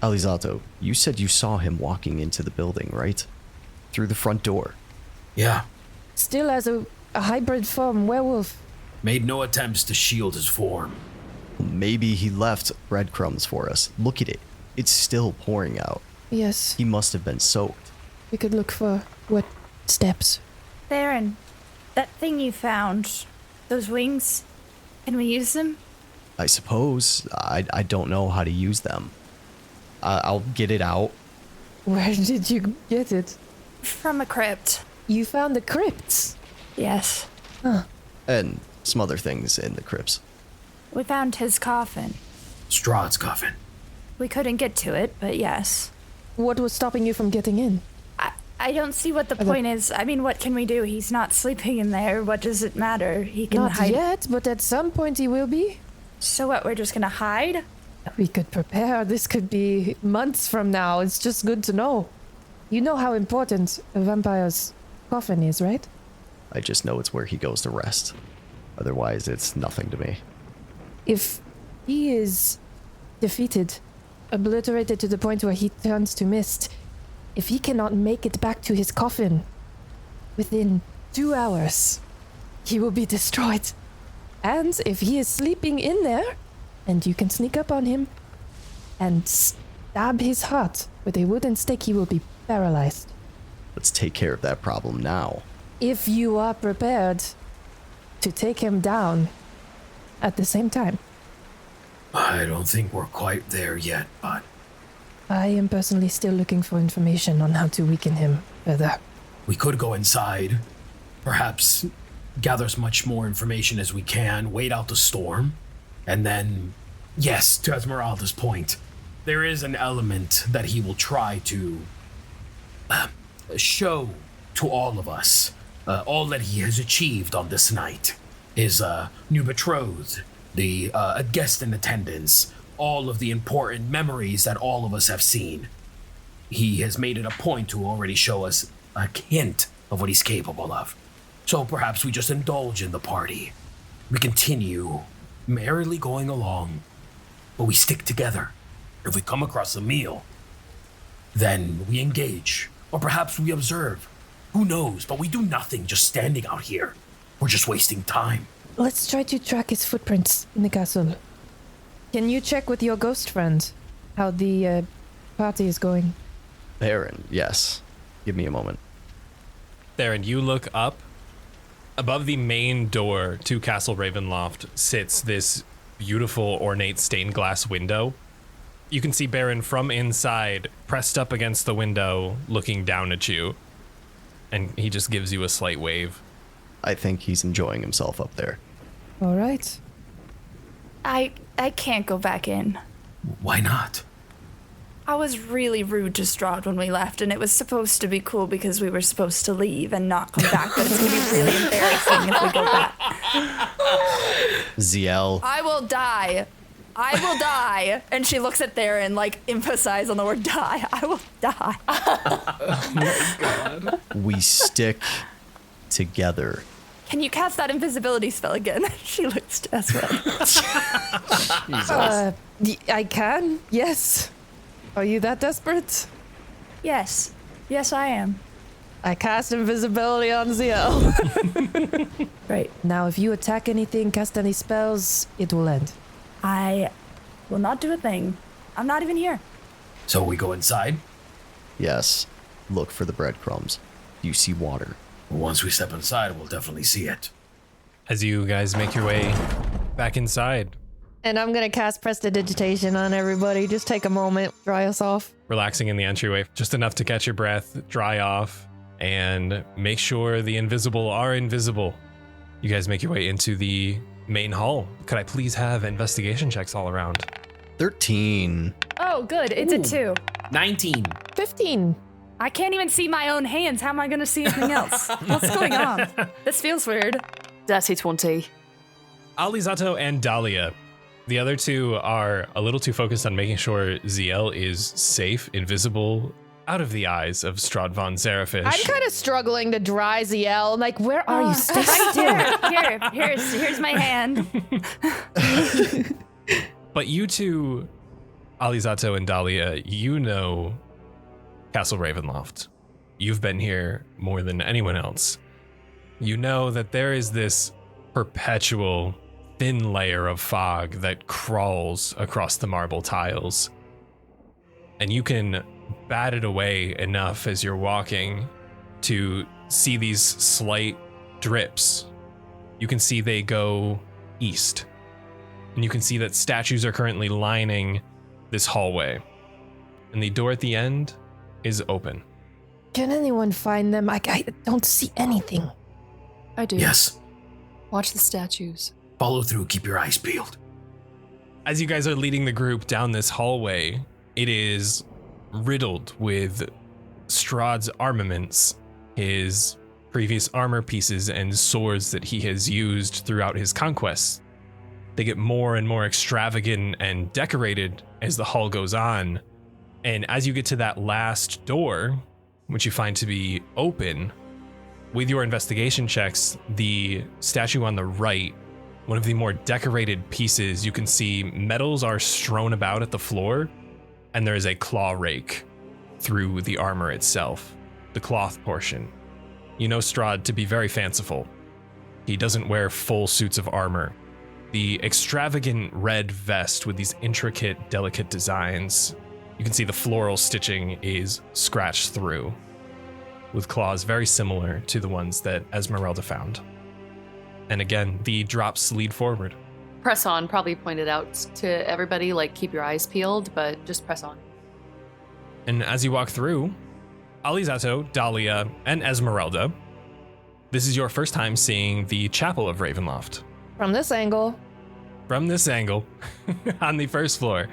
Alizzato, you said you saw him walking into the building, right? Through the front door. Yeah. Still as a hybrid form werewolf. Made no attempts to shield his form. Maybe he left breadcrumbs for us. Look at it. It's still pouring out. Yes, He must have been soaked. we could look for wet steps. Theren, that thing you found, those wings, can we use them? I suppose. I don't know how to use them. I'll get it out. Where did you get it? From a crypt. You found the crypts. Yes. And some other things in the crypts. We found his coffin. Strahd's coffin. We couldn't get to it, but yes. What was stopping you from getting in? I don't see what the point is. I mean, what can we do? He's not sleeping in there. What does it matter? He can Not hide. yet, but at some point he will be. So what, we're just gonna hide? We could prepare. This could be months from now. It's just good to know. You know how important a vampire's coffin is, right? I just know it's where he goes to rest. Otherwise, it's nothing to me. If he is defeated, obliterated to the point where he turns to mist, if he cannot make it back to his coffin within 2 hours, he will be destroyed. And if he is sleeping in there, and you can sneak up on him and stab his heart with a wooden stake, he will be paralyzed. Let's take care of that problem now. If you are prepared to take him down at the same time. I don't think we're quite there yet, but I am personally still looking for information on how to weaken him further. we could go inside. Perhaps gather as much more information as we can, wait out the storm, and then, yes, to Ezmeralda's point, there is an element that he will try to show to all of us, all that he has achieved on this night. His new betrothed, a guest in attendance, all of the important memories that all of us have seen. He has made it a point to already show us a hint of what he's capable of. So perhaps we just indulge in the party. We continue merrily going along, but we stick together. If we come across a meal, then we engage, or perhaps we observe. Who knows, but we do nothing just standing out here. We're just wasting time. Let's try to track his footprints in the castle. Can you check with your ghost friend how the party is going? Theren, yes. Give me a moment. Theren, you look up. Above the main door to Castle Ravenloft sits this beautiful ornate stained glass window. You can see Baron from inside, pressed up against the window, looking down at you. And he just gives you a slight wave. I think he's enjoying himself up there. All right. I can't go back in. Why not? I was really rude to Strahd when we left, and it was supposed to be cool because we were supposed to leave and not come back, but it's going to be really embarrassing if we go back. Zielle. I will die. I will die. And she looks at Theren, like, emphasize on the word die. I will die. Oh my god. We stick together. Can you cast that invisibility spell again? She looks desperate. I can, yes. Are you that desperate? Yes. Yes, I am. I cast invisibility on Zielle. Right. Now, if you attack anything, cast any spells, it will end. I will not do a thing. I'm not even here. So we go inside? Yes. Look for the breadcrumbs. You see water. Once we step inside, we'll definitely see it. As you guys make your way back inside, And I'm gonna cast Prestidigitation on everybody. Just take a moment, dry us off. relaxing in the entryway, just enough to catch your breath, dry off, and make sure the invisible are invisible. You guys make your way into the main hall. Could I please have investigation checks all around? 13. Oh, good. It's a 2. 19. 15. I can't even see my own hands. How am I going to see anything else? What's going on? This feels weird. Dirty 20. Alizzato and Dahlia. The other two are a little too focused on making sure Zielle is safe, invisible, out of the eyes of Strahd von Zerafish. I'm kind of struggling to dry Zielle. Like, where are you? Stay Right still. here. Here's my hand. But you two, Alizzato and Dahlia, you know Castle Ravenloft. You've been here more than anyone else. You know that there is this perpetual thin layer of fog that crawls across the marble tiles. And you can bat it away enough as you're walking to see these slight drips. You can see they go east. And you can see that statues are currently lining this hallway. And the door at the end is open. Can anyone find them? I don't see anything. I do. Yes. Watch the statues. Follow through. Keep your eyes peeled. As you guys are leading the group down this hallway, it is riddled with Strahd's armaments, his previous armor pieces and swords that he has used throughout his conquests. They get more and more extravagant and decorated as the hall goes on. And as you get to that last door, which you find to be open, with your investigation checks, the statue on the right, one of the more decorated pieces, you can see metals are strewn about at the floor, and there is a claw rake through the armor itself, the cloth portion. You know Strahd to be very fanciful. He doesn't wear full suits of armor. The extravagant red vest with these intricate, delicate designs, you can see the floral stitching is scratched through, with claws very similar to the ones that Ezmeralda found. And again, the drops lead forward. Press on, probably pointed out to everybody, like, keep your eyes peeled, but just press on. And as you walk through, Alizzato, Dahlia, and Ezmeralda, this is your first time seeing the Chapel of Ravenloft. From this angle. From this angle, on the first floor,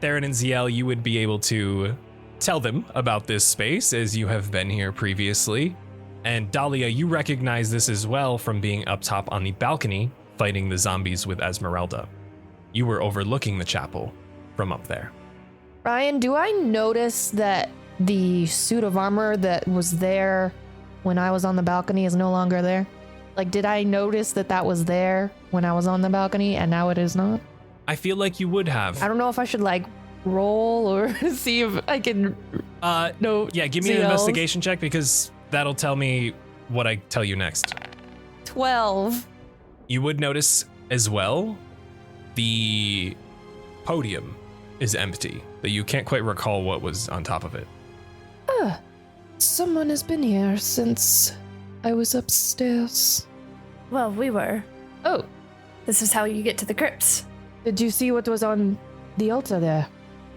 Theren and Zielle, you would be able to tell them about this space as you have been here previously. And Dahlia, you recognize this as well from being up top on the balcony fighting the zombies with Ezmeralda. You were overlooking the chapel from up there. Ryan, do I notice that the suit of armor that was there when I was on the balcony is no longer there? Like, did I notice that was there when I was on the balcony and now it is not? I feel like you would have. I don't know if I should, like, roll or see if I can... Yeah, give me an investigation check because that'll tell me what I tell you next. 12. You would notice as well the podium is empty, but you can't quite recall what was on top of it. Someone has been here since I was upstairs. Well, we were. Oh, This is how you get to the crypts. did you see what was on the altar there?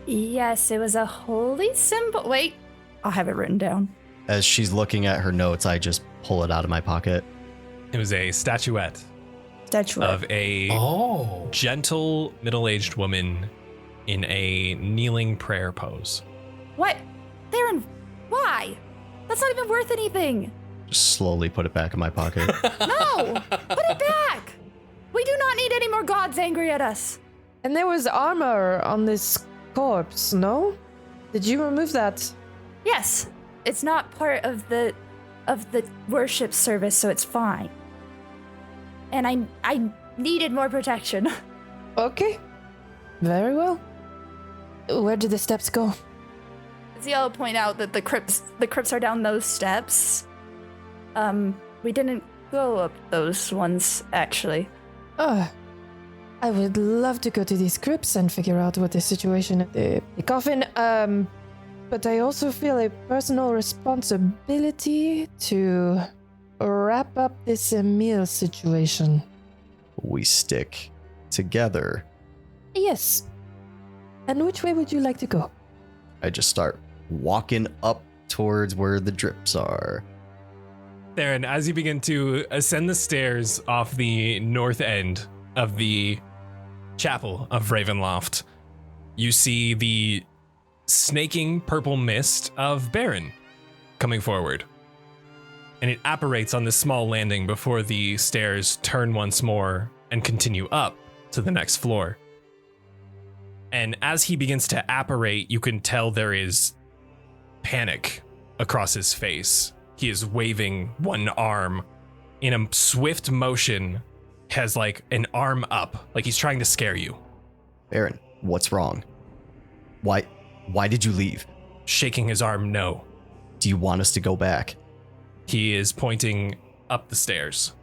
Yes, it was a holy symbol. Wait, I'll have it written down. As she's looking at her notes, I just pull it out of my pocket. It was a statuette Statuette. of a gentle middle-aged woman in a kneeling prayer pose. What? Theren, why? That's not even worth anything. Just slowly put it back in my pocket. No! Put it back! We do not need any more gods angry at us. And there was armor on this corpse, no? Did you remove that? Yes, it's not part of the worship service, so it's fine. And I needed more protection. Okay. Very well. Where did the steps go? Zielle point out that the crypts are down those steps. We didn't go up those ones, actually. I would love to go to these crypts and figure out what the situation at the coffin, but I also feel a personal responsibility to wrap up this Emil situation. We stick together. Yes. And which way would you like to go? I just start walking up towards where the drips are. Theren, as you begin to ascend the stairs off the north end of the chapel of Ravenloft, you see the snaking purple mist of Baron coming forward. And it apparates on this small landing before the stairs turn once more and continue up to the next floor. And as he begins to apparate, you can tell there is panic across his face. He is waving one arm in a swift motion, has like an arm up, like he's trying to scare you. Baron, what's wrong? Why did you leave? Shaking his arm, no. Do you want us to go back? He is pointing up the stairs,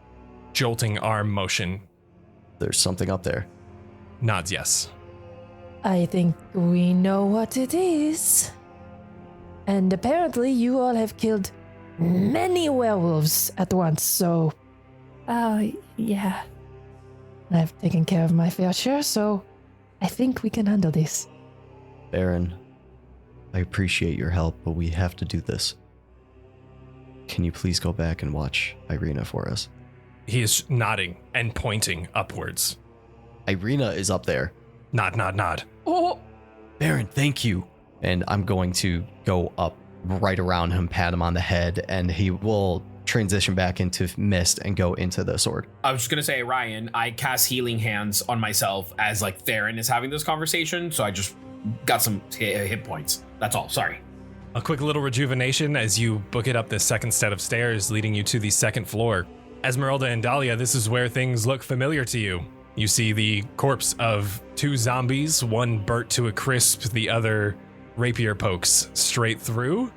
jolting arm motion, There's something up there. nods yes. I think we know what it is. And apparently you all have killed many werewolves at once, so Oh, yeah. I've taken care of my fair share, so I think we can handle this. Baron, I appreciate your help, but we have to do this. Can you please go back and watch Irina for us? He is nodding and pointing upwards. Irina is up there. Nod. Oh, Baron, thank you. And I'm going to go up right around him, pat him on the head, and he will transition back into mist and go into the sword. I was just gonna say, Ryan, I cast healing hands on myself as like Theren is having this conversation, so I just got some hit points. That's all. Sorry. A quick little rejuvenation as you book it up this second set of stairs leading you to the second floor. Ezmeralda and Dahlia, this is where things look familiar to you. You see the corpse of two zombies, one burnt to a crisp, the other rapier pokes straight through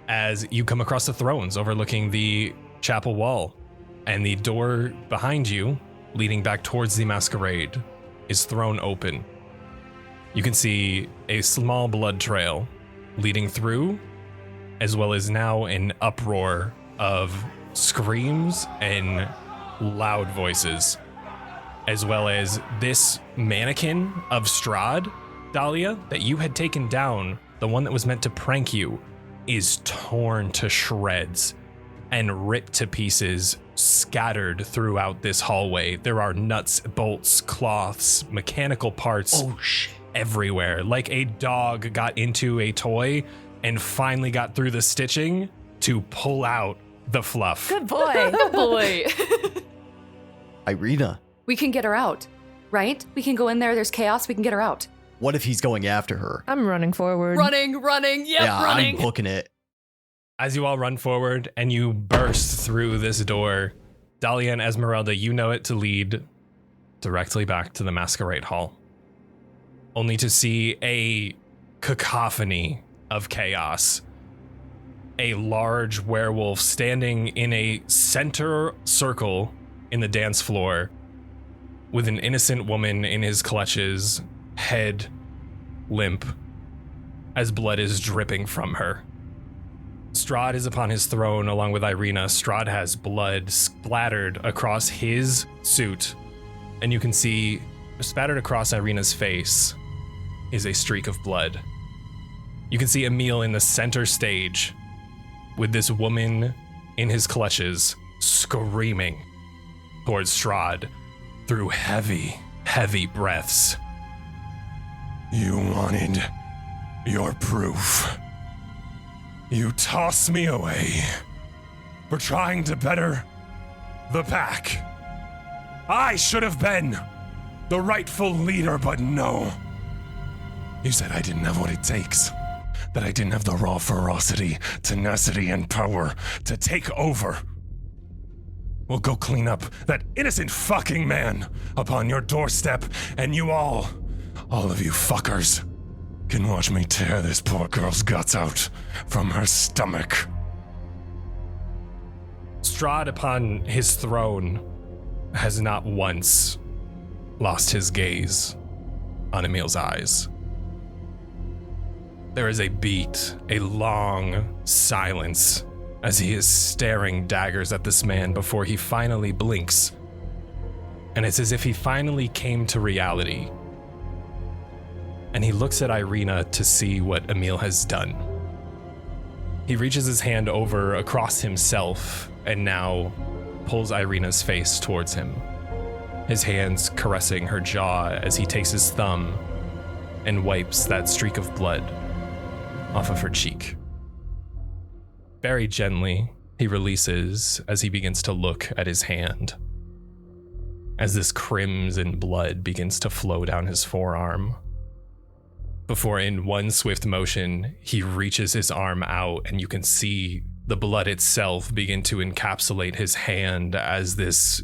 as you come across the thrones overlooking the chapel wall. And the door behind you, leading back towards the Masquerade, is thrown open. You can see a small blood trail leading through, as well as now an uproar of screams and loud voices, as well as this mannequin of Strahd, Dahlia, that you had taken down, the one that was meant to prank you, is torn to shreds and ripped to pieces, scattered throughout this hallway. There are nuts, bolts, cloths, mechanical parts everywhere. Like a dog got into a toy and finally got through the stitching to pull out the fluff. Good boy. Oh boy. Irina, We can get her out, right? We can go in there. There's chaos. We can get her out. What if he's going after her? I'm running forward. Running. Yep, Yeah, running. I'm booking it. As you all run forward and you burst through this door, Dahlia and Ezmeralda, you know it to lead directly back to the Masquerade Hall. Only to see a cacophony of chaos. A large werewolf standing in a center circle in the dance floor with an innocent woman in his clutches, head limp, as blood is dripping from her. Strahd is upon his throne along with Irina. Strahd has blood splattered across his suit, and you can see spattered across Irina's face is a streak of blood. You can see Emil in the center stage with this woman in his clutches screaming towards Strahd through heavy, heavy breaths. You wanted your proof. You tossed me away for trying to better the pack. I should have been the rightful leader, but no. You said I didn't have what it takes, that I didn't have the raw ferocity, tenacity, and power to take over. Well, go clean up that innocent fucking man upon your doorstep, and you all of you fuckers, can watch me tear this poor girl's guts out from her stomach. Strahd upon his throne has not once lost his gaze on Emil's eyes. There is a beat, a long silence as he is staring daggers at this man before he finally blinks. And it's as if he finally came to reality. And he looks at Irina to see what Emil has done. He reaches his hand over across himself and now pulls Irina's face towards him, his hands caressing her jaw as he takes his thumb and wipes that streak of blood off of her cheek. Very gently, he releases as he begins to look at his hand, as this crimson blood begins to flow down his forearm. Before in one swift motion, he reaches his arm out and you can see the blood itself begin to encapsulate his hand as this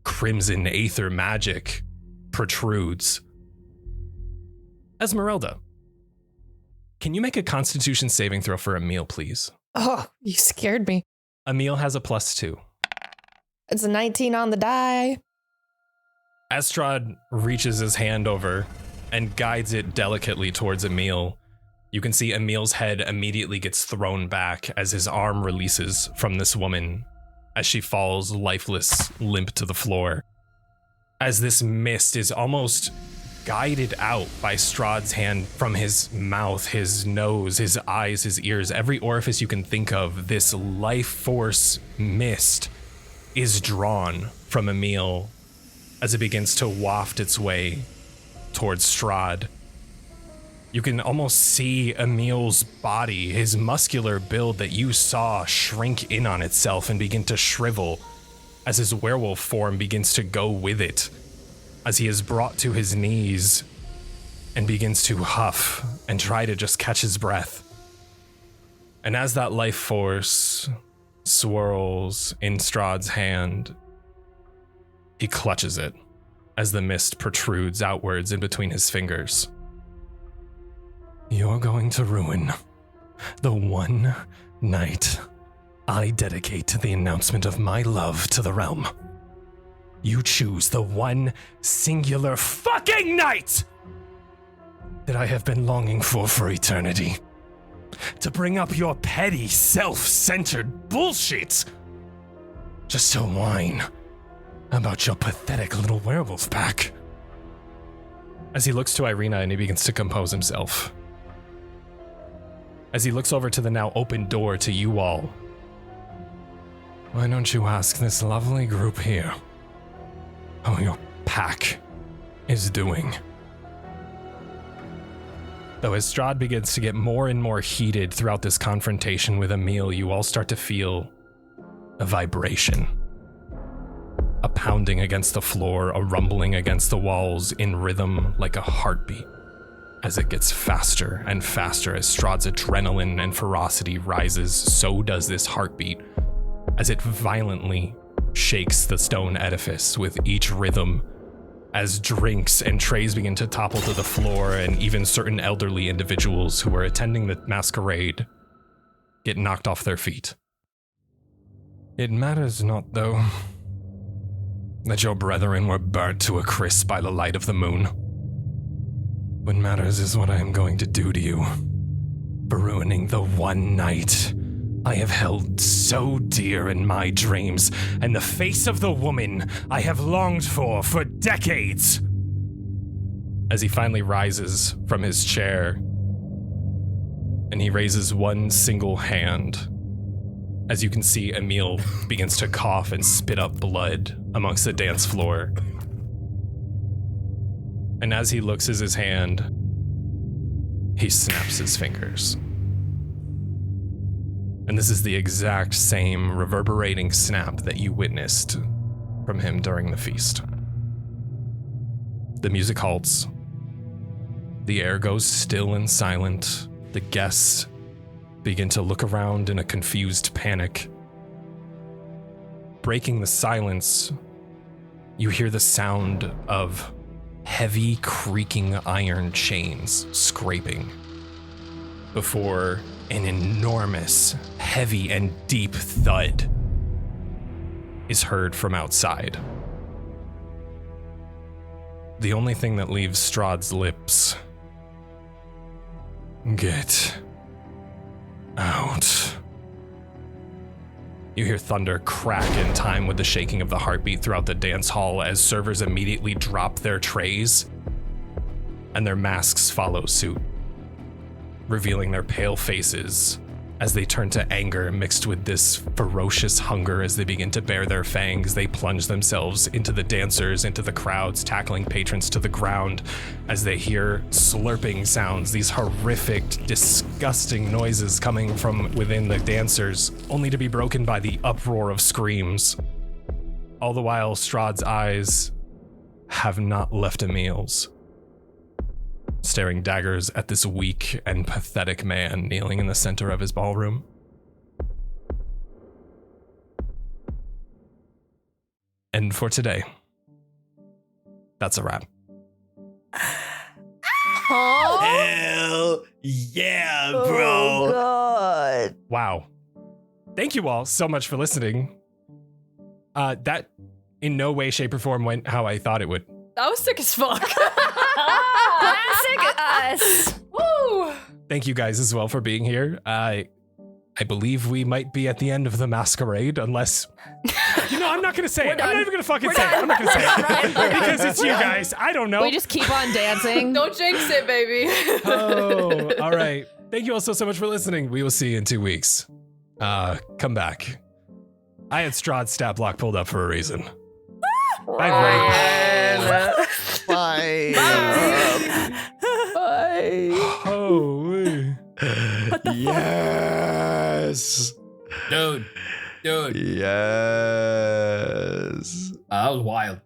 crimson aether magic protrudes. Ezmeralda, can you make a Constitution saving throw for Emil, please? Oh, you scared me. Emil has a +2. It's a 19 on the die. Strahd reaches his hand over and guides it delicately towards Emil. You can see Emil's head immediately gets thrown back as his arm releases from this woman as she falls lifeless, limp to the floor. As this mist is almost guided out by Strahd's hand from his mouth, his nose, his eyes, his ears, every orifice you can think of, this life force mist is drawn from Emil as it begins to waft its way towards Strahd. You can almost see Emil's body, his muscular build that you saw, shrink in on itself and begin to shrivel as his werewolf form begins to go with it, as he is brought to his knees and begins to huff and try to just catch his breath. And as that life force swirls in Strahd's hand, he clutches it as the mist protrudes outwards in between his fingers. You're going to ruin the one night I dedicate to the announcement of my love to the realm. You choose the one singular fucking night that I have been longing for eternity. To bring up your petty, self-centered bullshit. Just to whine about your pathetic little werewolf pack. As he looks to Irina and he begins to compose himself. As he looks over to the now open door to you all. Why don't you ask this lovely group here how your pack is doing? Though as Strahd begins to get more and more heated throughout this confrontation with Emil, you all start to feel a vibration. A pounding against the floor, a rumbling against the walls in rhythm like a heartbeat. As it gets faster and faster, as Strahd's adrenaline and ferocity rises, so does this heartbeat, as it violently shakes the stone edifice with each rhythm, as drinks and trays begin to topple to the floor, and even certain elderly individuals who are attending the masquerade get knocked off their feet. It matters not, though, that your brethren were burnt to a crisp by the light of the moon. What matters is what I am going to do to you for ruining the one night I have held so dear in my dreams, and the face of the woman I have longed for decades. As he finally rises from his chair, and he raises one single hand, as you can see Emil begins to cough and spit up blood amongst the dance floor. And as he looks at his hand, he snaps his fingers. And this is the exact same reverberating snap that you witnessed from him during the feast. The music halts. The air goes still and silent. The guests begin to look around in a confused panic. Breaking the silence, you hear the sound of heavy creaking iron chains scraping before an enormous, heavy, and deep thud is heard from outside. The only thing that leaves Strahd's lips: get out. You hear thunder crack in time with the shaking of the heartbeat throughout the dance hall as servers immediately drop their trays and their masks follow suit, revealing their pale faces as they turn to anger mixed with this ferocious hunger. As they begin to bare their fangs, they plunge themselves into the dancers, into the crowds, tackling patrons to the ground as they hear slurping sounds, these horrific, disgusting noises coming from within the dancers, only to be broken by the uproar of screams. All the while, Strahd's eyes have not left Emil's, staring daggers at this weak and pathetic man kneeling in the center of his ballroom. And for today, that's a wrap. Hell yeah, bro. Oh, God. Wow. Thank you all so much for listening. That in no way, shape, or form went how I thought it would. That was sick as fuck. Classic us. Woo! Thank you guys as well for being here. I believe we might be at the end of the masquerade, unless... I'm not going to say it. I'm not even going to fucking say it. I'm not going to say it. Because it's you guys. I don't know. We just keep on dancing. Don't jinx it, baby. Oh, all right. Thank you all so much for listening. We will see you in 2 weeks. Come back. I had Strahd's stat block pulled up for a reason. Bye, Bye. Bye. Holy. Yes. Dude. Yes. That was wild.